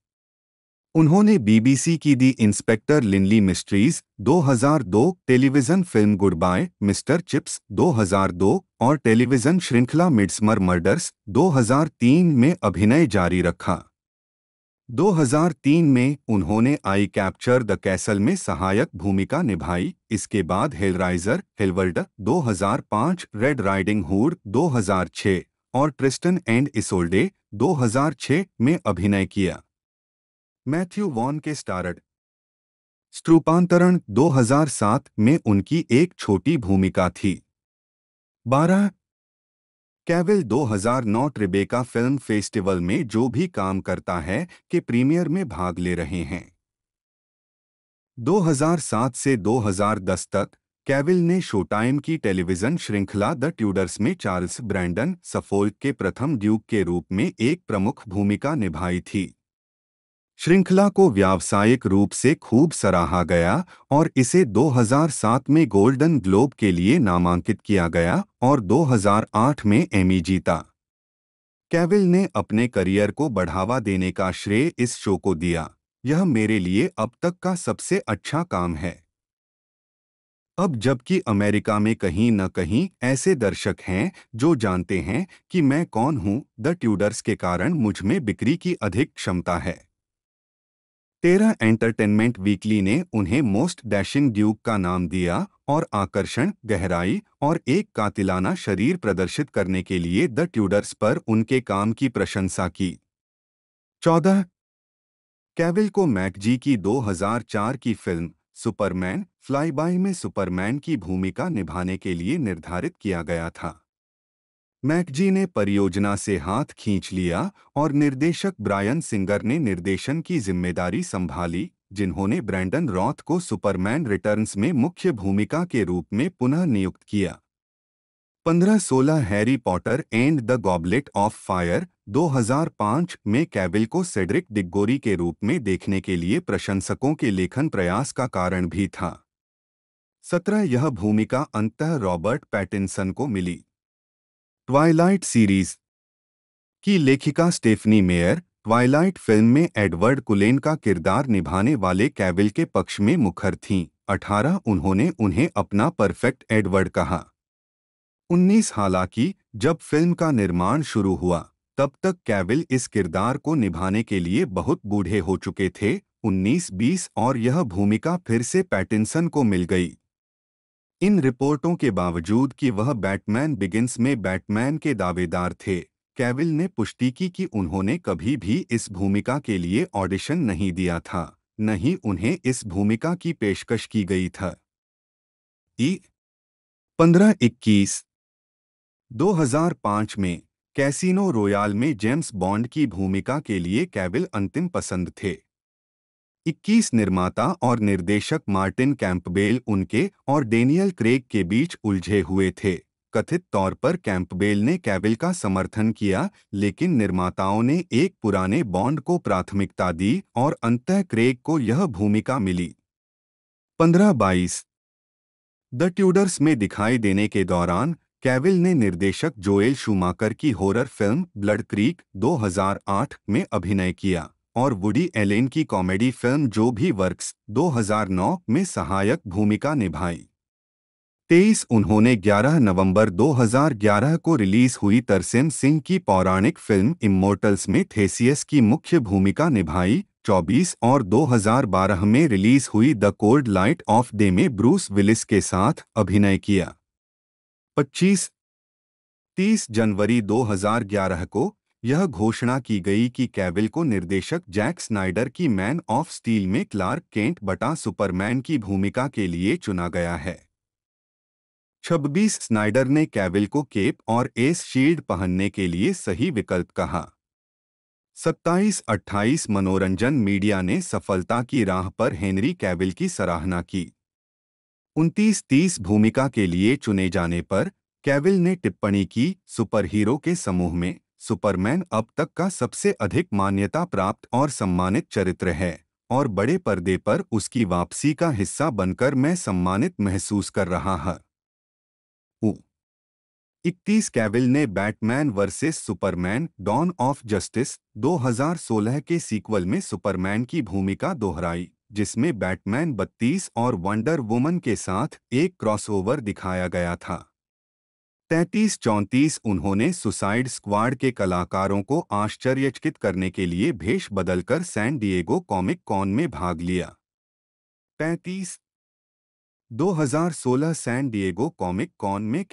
उन्होंने बीबीसी की the Inspector Lynley Mysteries 2002, television film Goodbye Mister Chips 2002 और टेलीविजन श्रृंखला मिडसमर मर्डर्स 2003 में अभिनय जारी रखा। 2003 में उन्होंने आई कैप्चर द कैसल में सहायक भूमिका निभाई। इसके बाद हेलराइजर हेलवर्ल्ड 2005, रेड राइडिंग हुड 2006 और ट्रिस्टन एंड इसोल्डे 2006 में अभिनय किया। मैथ्यू वॉन के स्टारड रूपांतरण 2007 में उनकी एक छोटी भूमिका थी। 12 कैविल 2009 ट्रिबेका फिल्म फेस्टिवल में जो भी काम करता है के प्रीमियर में भाग ले रहे हैं। 2007 से 2010 तक कैविल ने शोटाइम की टेलीविजन श्रृंखला द ट्यूडर्स में चार्ल्स ब्रैंडन सफोल्क के प्रथम ड्यूक के रूप में एक प्रमुख भूमिका निभाई थी। श्रृंखला को व्यावसायिक रूप से खूब सराहा गया और इसे 2007 में गोल्डन ग्लोब के लिए नामांकित किया गया और 2008 में एमी जीता। कैविल ने अपने करियर को बढ़ावा देने का श्रेय इस शो को दिया। यह मेरे लिए अब तक का सबसे अच्छा काम है। अब जबकि अमेरिका में कहीं न कहीं ऐसे दर्शक हैं जो जानते हैं कि मैं कौन हूं, द ट्यूडर्स के कारण मुझ में बिक्री की अधिक क्षमता है। 13 एंटरटेनमेंट वीकली ने उन्हें मोस्ट डैशिंग ड्यूक का नाम दिया और आकर्षण, गहराई और एक कातिलाना शरीर प्रदर्शित करने के लिए द ट्यूडर्स पर उनके काम की प्रशंसा की। 14 कैविल को मैकजी की 2004 की फिल्म सुपरमैन फ्लाईबाय में सुपरमैन की भूमिका निभाने के लिए निर्धारित किया गया था। मैकजी ने परियोजना से हाथ खींच लिया और निर्देशक ब्रायन सिंगर ने निर्देशन की जिम्मेदारी संभाली, जिन्होंने ब्रैंडन रॉथ को सुपरमैन रिटर्न्स में मुख्य भूमिका के रूप में पुनः नियुक्त किया। 15-16 Harry Potter and the goblet of fire 2005 में कैविल को सेड्रिक डिगोरी के रूप में देखने के लिए प्रशंसकों के लेखन प्रयास का कारण भी था। 17 यह भूमिका अंततः रॉबर्ट पैटिंसन को मिली। ट्वाइलाइट सीरीज की लेखिका स्टेफनी मेयर ट्वाइलाइट फिल्म में एडवर्ड कुलेन का किरदार निभाने वाले कैविल के पक्ष में मुखर थीं। 18 उन्होंने उन्हें अपना परफेक्ट एडवर्ड कहा। 19 हालांकि जब फिल्म का निर्माण शुरू हुआ तब तक कैविल इस किरदार को निभाने के लिए बहुत बूढ़े हो चुके थे। 19-20 और यह भूमिका फिर से पैटिंसन को मिल गई। इन रिपोर्टों के बावजूद कि वह बैटमैन बिगिंस में बैटमैन के दावेदार थे, कैविल ने पुष्टि की कि उन्होंने कभी भी इस भूमिका के लिए ऑडिशन नहीं दिया था, न ही उन्हें इस भूमिका की पेशकश की गई था। 15-21 2005 में कैसीनो रॉयल में जेम्स बॉन्ड की भूमिका के लिए कैविल अंतिम पसंद थे। 21 निर्माता और निर्देशक मार्टिन कैंपबेल उनके और डेनियल क्रेग के बीच उलझे हुए थे। कथित तौर पर कैंपबेल ने कैविल का समर्थन किया, लेकिन निर्माताओं ने एक पुराने बॉन्ड को प्राथमिकता दी और अंततः क्रेग को यह भूमिका मिली। 15-22 द ट्यूडर्स में दिखाई देने के दौरान कैविल ने निर्देशक जोएल शूमाकर की हॉरर फिल्म ब्लड क्रीक 2008 में अभिनय किया और वुडी एलेन की कॉमेडी फिल्म जो भी वर्क्स 2009 में सहायक भूमिका निभाई। 23 उन्होंने 11 नवंबर 2011 को रिलीज हुई तरसेम सिंह की पौराणिक फिल्म इमोर्टल्स में थेसियस की मुख्य भूमिका निभाई। 24 और 2012 में रिलीज हुई the cold light of day में ब्रूस विलिस के साथ अभिनय किया। 25-30 जनवरी 2011 को यह घोषणा की गई कि कैविल को निर्देशक जैक स्नाइडर की मैन ऑफ स्टील में क्लार्क केंट बटा सुपरमैन की भूमिका के लिए चुना गया है। 26 स्नाइडर ने कैविल को केप और एस शील्ड पहनने के लिए सही विकल्प कहा। 27-28 मनोरंजन मीडिया ने सफलता की राह पर हेनरी कैविल की सराहना की। 29-30 भूमिका के लिए चुने जाने पर कैविल ने टिप्पणी की, सुपरहीरो के समूह में सुपरमैन अब तक का सबसे अधिक मान्यता प्राप्त और सम्मानित चरित्र है और बड़े पर्दे पर उसकी वापसी का हिस्सा बनकर मैं सम्मानित महसूस कर रहा हूं। 31 कैविल ने Batman versus Superman Dawn of Justice 2016 के सीक्वल में सुपरमैन की भूमिका दोहराई, जिसमें बैटमैन 32 और वंडर वुमन के साथ एक क्रॉसओवर दिखाया गया था। 33-34 उन्होंने सुसाइड स्क्वाड के कलाकारों को आश्चर्यचकित करने के लिए भेष बदलकर सैन डिएगो कॉमिक कॉन में भाग लिया। 35 2016 सैन डिएगो कॉमिक कॉन में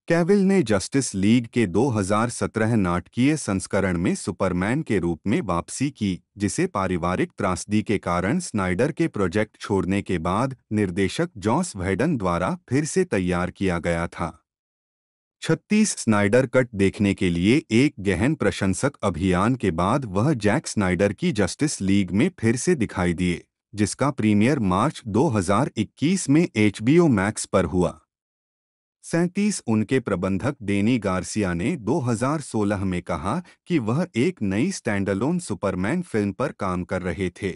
कैविल ने जस्टिस लीग के 2017 नाटकीय संस्करण में सुपरमैन के रूप में वापसी की, जिसे पारिवारिक त्रासदी के कारण स्नाइडर के प्रोजेक्ट छोड़ने के बाद निर्देशक जॉस व्हेडन द्वारा फिर से तैयार किया गया था। 36 स्नाइडर कट देखने के लिए एक गहन प्रशंसक अभियान के बाद वह जैक स्नाइडर की जस्टिस लीग में फिर से दिखाई दिए, जिसका प्रीमियर मार्च 2021 में HBO मैक्स पर हुआ। 37 उनके प्रबंधक डेनी गार्सिया ने 2016 में कहा कि वह एक नई स्टैंडअलोन सुपरमैन फिल्म पर काम कर रहे थे।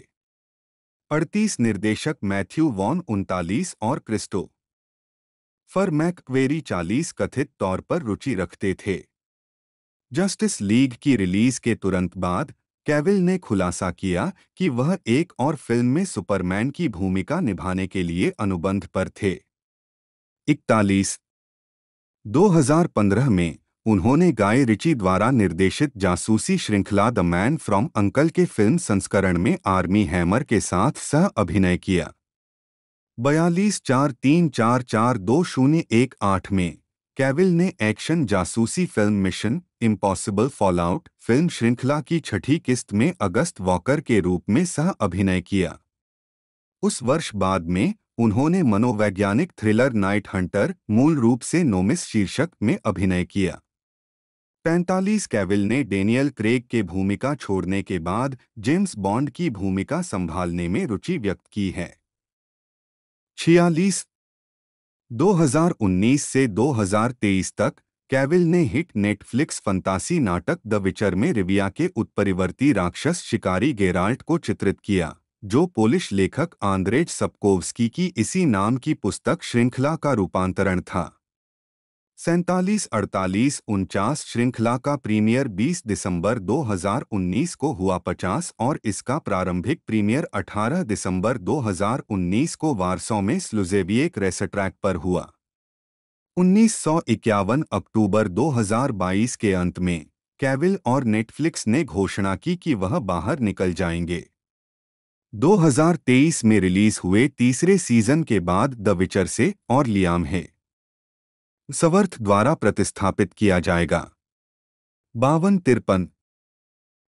38 निर्देशक मैथ्यू वॉन 39 और क्रिस्टोफर मैकक्वेरी 40 कथित तौर पर रुचि रखते थे। जस्टिस लीग की रिलीज के तुरंत बाद कैविल ने खुलासा किया कि वह एक और फिल्म में सुपरमैन की भूमिका निभाने के लिए अनुबंध पर थे। 41 2015 में उन्होंने गाय रिची द्वारा निर्देशित जासूसी श्रृंखला द मैन फ्रॉम अंकल के फिल्म संस्करण में आर्मी हैमर के साथ सह अभिनय किया। 42-43-44-2018 में कैविल ने एक्शन जासूसी film mission impossible fallout film श्रृंखला की छठी किस्त में अगस्त वॉकर के रूप में सह अभिनय किया। उस वर्ष बाद में उन्होंने मनोवैज्ञानिक थ्रिलर नाइट हंटर मूल रूप से नोमिस शीर्षक में अभिनय किया। 45 कैविल ने डेनियल क्रेग के भूमिका छोड़ने के बाद जेम्स बॉन्ड की भूमिका संभालने में रुचि व्यक्त की है। 46 2019 से 2023 तक कैविल ने हिट नेटफ्लिक्स फंतासी नाटक द विचर में रिविया के उत्परिवर्ती राक्षस शिकारी गेराल्ट को चित्रित किया, जो पोलिश लेखक आंद्रेज सप्कोव्स्की की इसी नाम की पुस्तक श्रृंखला का रूपांतरण था। 47-48-49 श्रृंखला का प्रीमियर 20 दिसंबर 2019 को हुआ 50 और इसका प्रारंभिक प्रीमियर 18 दिसंबर 2019 को वारसॉ में स्लुजेविएक रेसट्रैक पर हुआ। 1951 अक्टूबर 2022 के अंत में कैविल और नेटफ्लिक्स ने घोषणा की कि वह बाहर निकल जाएंगे। 2023 में रिलीज हुए तीसरे सीजन के बाद द विचर से और लियाम है सवर्थ द्वारा प्रतिस्थापित किया जाएगा। 52-53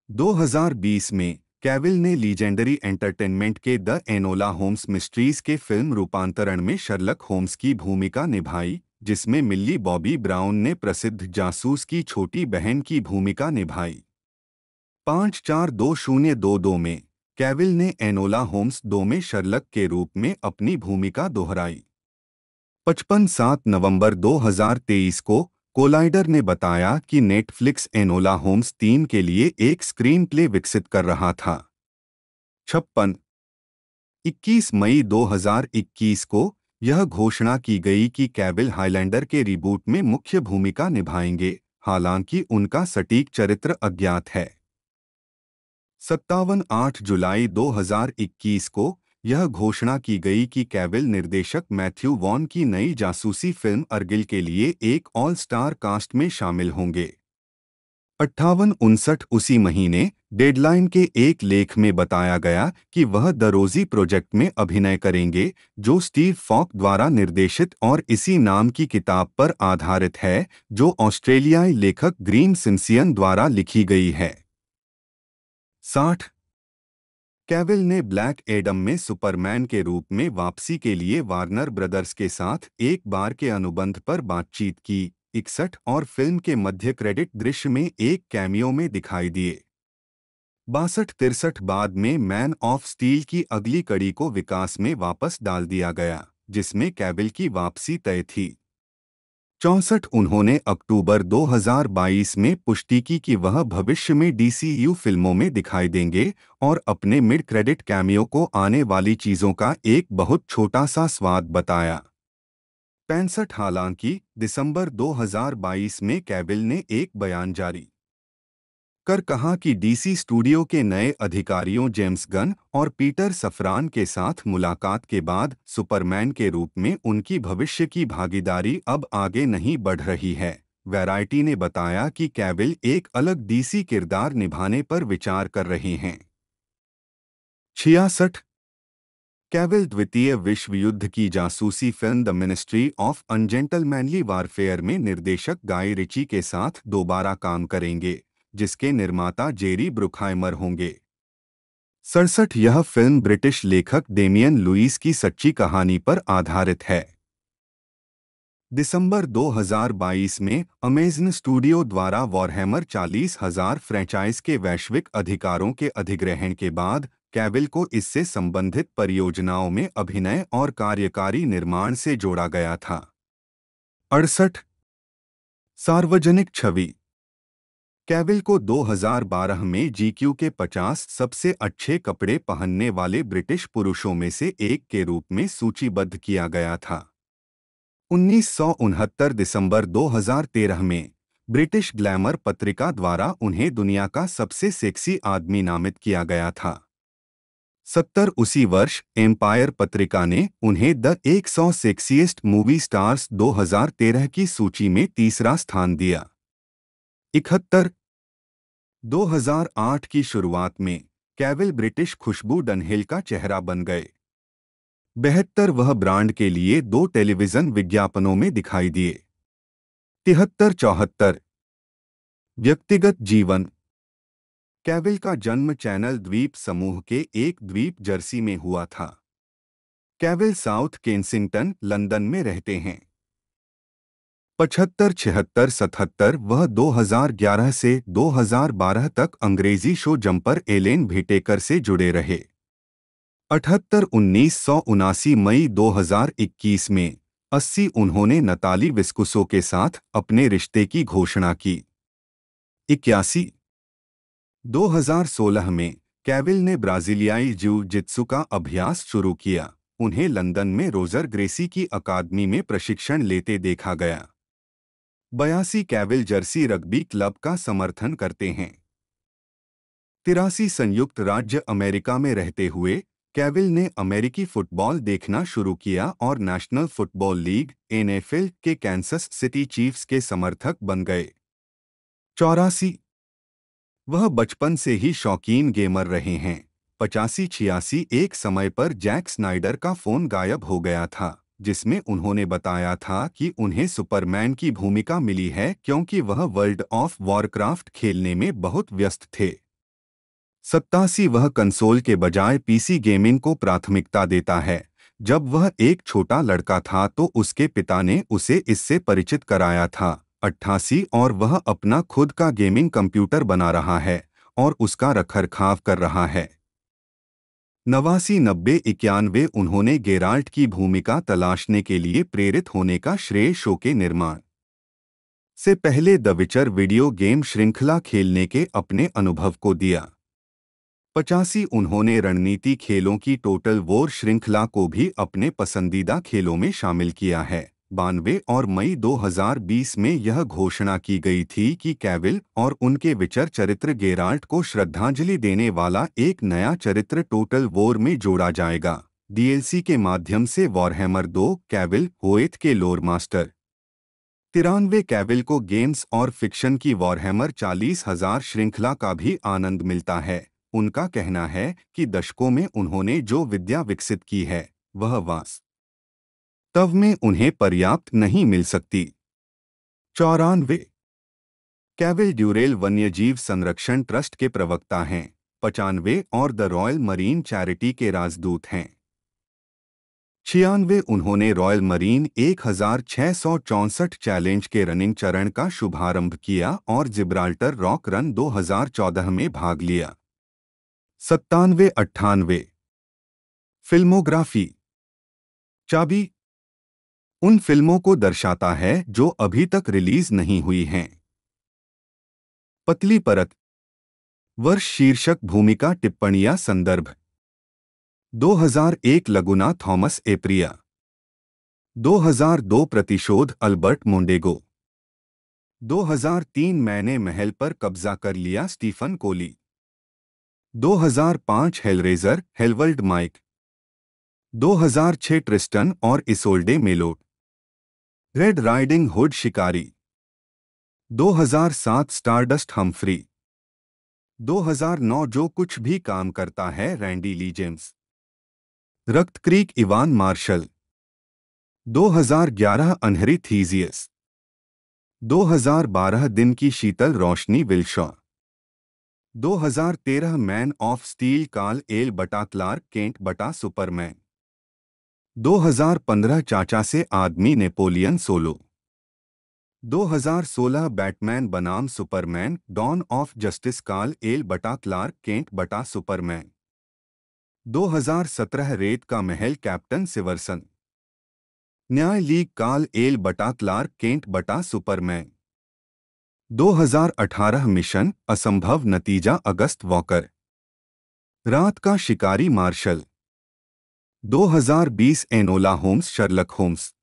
2020 में कैविल ने लीजेंडरी एंटरटेनमेंट के द एनोला होम्स मिस्ट्रीज के फिल्म रूपांतरण में शर्लक होम्स की भूमिका निभाई, जिसमें मिल्ली बॉबी ब्राउन ने प्रसिद्ध जासूस की छोटी बहन की भूमिका निभाई। 5-4-2022 में कैविल ने एनोला होम्स 2 में शर्लक के रूप में अपनी भूमिका दोहराई। 55-7 नवंबर 2023 को कोलाइडर ने बताया कि नेटफ्लिक्स एनोला होम्स 3 के लिए एक स्क्रीन प्ले विकसित कर रहा था। 21 मई 2021 को यह घोषणा की गई कि कैविल हाइलैंडर के रिबूट में मुख्य भूमिका निभाएंगे, हालांकि उनका सटीक चरित्र अज्ञात है। 57-8 जुलाई 2021 को यह घोषणा की गई कि कैविल निर्देशक मैथ्यू वॉन की नई जासूसी फिल्म अर्गिल के लिए एक ऑल स्टार कास्ट में शामिल होंगे। 58-59 उसी महीने डेडलाइन के एक लेख में बताया गया कि वह द रोजी प्रोजेक्ट में अभिनय करेंगे, जो स्टीव फॉक द्वारा निर्देशित और इसी नाम की किताब पर आधारित है, जो ऑस्ट्रेलियाई लेखक ग्रीम सिम्सियन द्वारा लिखी गई है। 60 कैविल ने ब्लैक एडम में सुपरमैन के रूप में वापसी के लिए वार्नर ब्रदर्स के साथ एक बार के अनुबंध पर बातचीत की। 61 और फिल्म के मध्य क्रेडिट दृश्य में एक कैमियो में दिखाई दिए। 62-63 बाद में मैन ऑफ स्टील की अगली कड़ी को विकास में वापस डाल दिया गया, जिसमें कैविल की वापसी तय थी। 64 उन्होंने अक्टूबर 2022 में पुष्टि की कि वह भविष्य में DCU फिल्मों में दिखाई देंगे और अपने मिड क्रेडिट कैमियो को आने वाली चीजों का एक बहुत छोटा सा स्वाद बताया। 65 हालांकि दिसंबर 2022 में कैविल ने एक बयान जारी कर कहा कि DC स्टूडियो के नए अधिकारियों जेम्स गन और पीटर सफरान के साथ मुलाकात के बाद सुपरमैन के रूप में उनकी भविष्य की भागीदारी अब आगे नहीं बढ़ रही है। वैरायटी ने बताया कि कैविल एक अलग DC किरदार निभाने पर विचार कर रहे हैं। 66 कैविल द्वितीय विश्व युद्ध की जासूसी film the Ministry of Ungentlemanly Warfare में निर्देशक गाय रिची के साथ दोबारा काम करेंगे, जिसके निर्माता जेरी ब्रुकहाइमर होंगे। 67 यह फिल्म ब्रिटिश लेखक डेमियन लुईस की सच्ची कहानी पर आधारित है। दिसंबर 2022 में अमेज़न स्टूडियो द्वारा वॉरहैमर 40,000 फ्रैंचाइज के वैश्विक अधिकारों के अधिग्रहण के बाद कैविल को इससे संबंधित परियोजनाओं में अभिनय और कार्यकारी निर्माण से जोड़ा गया था। 68। सार्वजनिक छवि। कैविल को 2012 में जीक्यू के 50 सबसे अच्छे कपड़े पहनने वाले ब्रिटिश पुरुषों में से एक के रूप में सूचीबद्ध किया गया था। 1969 दिसंबर 2013 में ब्रिटिश ग्लैमर पत्रिका द्वारा उन्हें दुनिया का सबसे सेक्सी आदमी नामित किया गया था। 70 उसी वर्ष एम्पायर पत्रिका ने उन्हें द 100 सेक्सीएस्ट मूवी स्टार्स 2013 की सूची में तीसरा स्थान दिया। 71। 2008 की शुरुआत में कैविल ब्रिटिश खुशबू डनहिल का चेहरा बन गए। 72 वह ब्रांड के लिए 2 टेलीविजन विज्ञापनों में दिखाई दिए। 73-74। व्यक्तिगत जीवन। कैविल का जन्म चैनल द्वीप समूह के एक द्वीप जर्सी में हुआ था। कैविल साउथ केंसिंगटन, लंदन में रहते हैं। 75-76-77 वह 2011 से 2012 तक अंग्रेजी शो जंपर एलेन व्हिटेकर से जुड़े रहे। 78-1979 मई 2021 में 80 उन्होंने नताली विस्कुसो के साथ अपने रिश्ते की घोषणा की। 81। 2016 में कैविल ने ब्राजीलियाई जिउ-जित्सु का अभ्यास शुरू किया। उन्हें लंदन में रोजर ग्रेसी की अकादमी में प्रशिक्षण लेते देखा गया। 82 कैविल जर्सी रग्बी क्लब का समर्थन करते हैं। 83 संयुक्त राज्य अमेरिका में रहते हुए कैविल ने अमेरिकी फुटबॉल देखना शुरू किया और नेशनल फुटबॉल लीग NFL के कैंसस सिटी चीफ्स के समर्थक बन गए। 84। वह बचपन से ही शौकीन गेमर रहे हैं। 85-86 एक समय पर जैक स्नाइडर का फोन गायब हो गया था, जिसमें उन्होंने बताया था कि उन्हें सुपरमैन की भूमिका मिली है क्योंकि वह वर्ल्ड ऑफ वॉरक्राफ्ट खेलने में बहुत व्यस्त थे। 87 वह कंसोल के बजाय PC गेमिंग को प्राथमिकता देता है। जब वह एक छोटा लड़का था तो उसके पिता ने उसे इससे परिचित कराया था। 88 और वह अपना खुद का गेमिंग कंप्यूटर बना रहा है और उसका रखरखाव कर रहा है। 89-90-91 उन्होंने गेराल्ट की भूमिका तलाशने के लिए प्रेरित होने का श्रेय शो के निर्माण से पहले द विचर वीडियो गेम श्रृंखला खेलने के अपने अनुभव को दिया। 85 उन्होंने रणनीति खेलों की टोटल वॉर श्रृंखला को भी अपने पसंदीदा खेलों में शामिल किया है। 92 और मई 2020 में यह घोषणा की गई थी कि कैविल और उनके विचर चरित्र गेराल्ट को श्रद्धांजलि देने वाला एक नया चरित्र टोटल वॉर में जोड़ा जाएगा। DLC के माध्यम से वॉरहैमर 2 कैविल होएथ के लोर मास्टर। 93 कैविल को गेम्स और फिक्शन की वॉरहैमर 40,000 श्रृंखला का भी आनंद मिलता है। उनका कहना है कि दशकों में उन्होंने जो विद्या विकसित की है वह वास्तव में उन्हें पर्याप्त नहीं मिल सकती। 94 कैविल ड्यूरेल वन्यजीव संरक्षण ट्रस्ट के प्रवक्ता हैं। 95 और द रॉयल मरीन चैरिटी के राजदूत हैं। 96 उन्होंने रॉयल मरीन 1664 चैलेंज के रनिंग चरण का शुभारंभ किया और जिब्राल्टर रॉक रन 2014 में भाग लिया। 97-98 फिल्मोग्राफी। चाबी उन फिल्मों को दर्शाता है जो अभी तक रिलीज नहीं हुई हैं। पतली परत। वर्ष शीर्षक भूमिका टिप्पणियां संदर्भ 2001 लगुना थॉमस एप्रिया 2002 प्रतिशोध अल्बर्ट मोंडेगो 2003 मैंने महल पर कब्जा कर लिया स्टीफन कोली 2005 हेलरेजर हेलवल्ड माइक 2006 ट्रिस्टन और इसोल्डे मेलोट रेड राइडिंग हुड शिकारी 2007 स्टारडस्ट हम्फ्री 2009 जो कुछ भी काम करता है रैंडी ली जेम्स रक्त क्रीक इवान मार्शल 2011 अनहरी थीजियस 2012 दिन की शीतल रोशनी विल्शॉ 2013 मैन ऑफ स्टील काल एल बटा क्लार्क केंट बटा सुपरमैन 2015 चाचा से आदमी नेपोलियन सोलो 2016 बैटमैन बनाम सुपरमैन डॉन ऑफ जस्टिस काल एल बटा क्लार्क केंट बटा सुपरमैन 2017 रेत का महल कैप्टन सिवर्सन न्याय लीग काल एल बटा क्लार्क केंट बटा सुपरमैन। 2018 मिशन असंभव नतीजा अगस्त वॉकर। रात का शिकारी marshal. 2020 Enola Holmes Sherlock Holmes.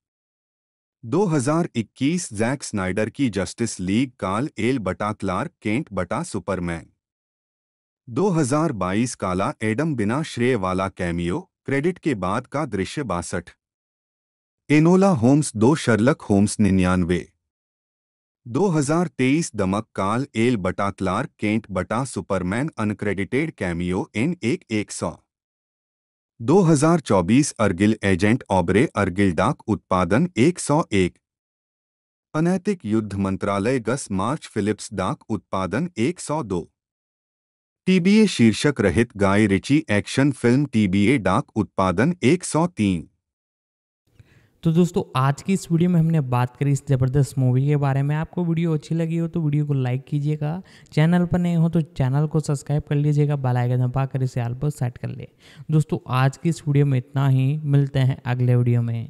2021 Jack Snyder की जस्टिस लीग काल एल बटा क्लार्क केंट बटा सुपरमैन। 2022 काला एडम बिना श्रेय वाला कैमियो क्रेडिट के बाद का दृश्य 62। Enola Holmes 2 Sherlock Holmes 99। 2023 दमक काल एल बटा क्लार्क केंट बटा Superman uncredited cameo in 100। 2024 Argylle agent Aubrey Argylle डाक उत्पादन 101। अनैतिक युद्ध मंत्रालय गस मार्च फिलिप्स डाक उत्पादन 102। टीबीए शीर्षक रहित गाय रिची एक्शन फिल्म टीबीए डाक उत्पादन 103। तो दोस्तों आज की इस वीडियो में हमने बात करी इस ज़बरदस्त मूवी के बारे में। आपको वीडियो अच्छी लगी हो तो वीडियो को लाइक कीजिएगा, चैनल पर नए हो तो चैनल को सब्सक्राइब कर लीजिएगा, बेल आइकन दबाकर इसे ऑल पर सेट कर ले। दोस्तों आज की इस वीडियो में इतना ही, मिलते हैं अगले वीडियो में।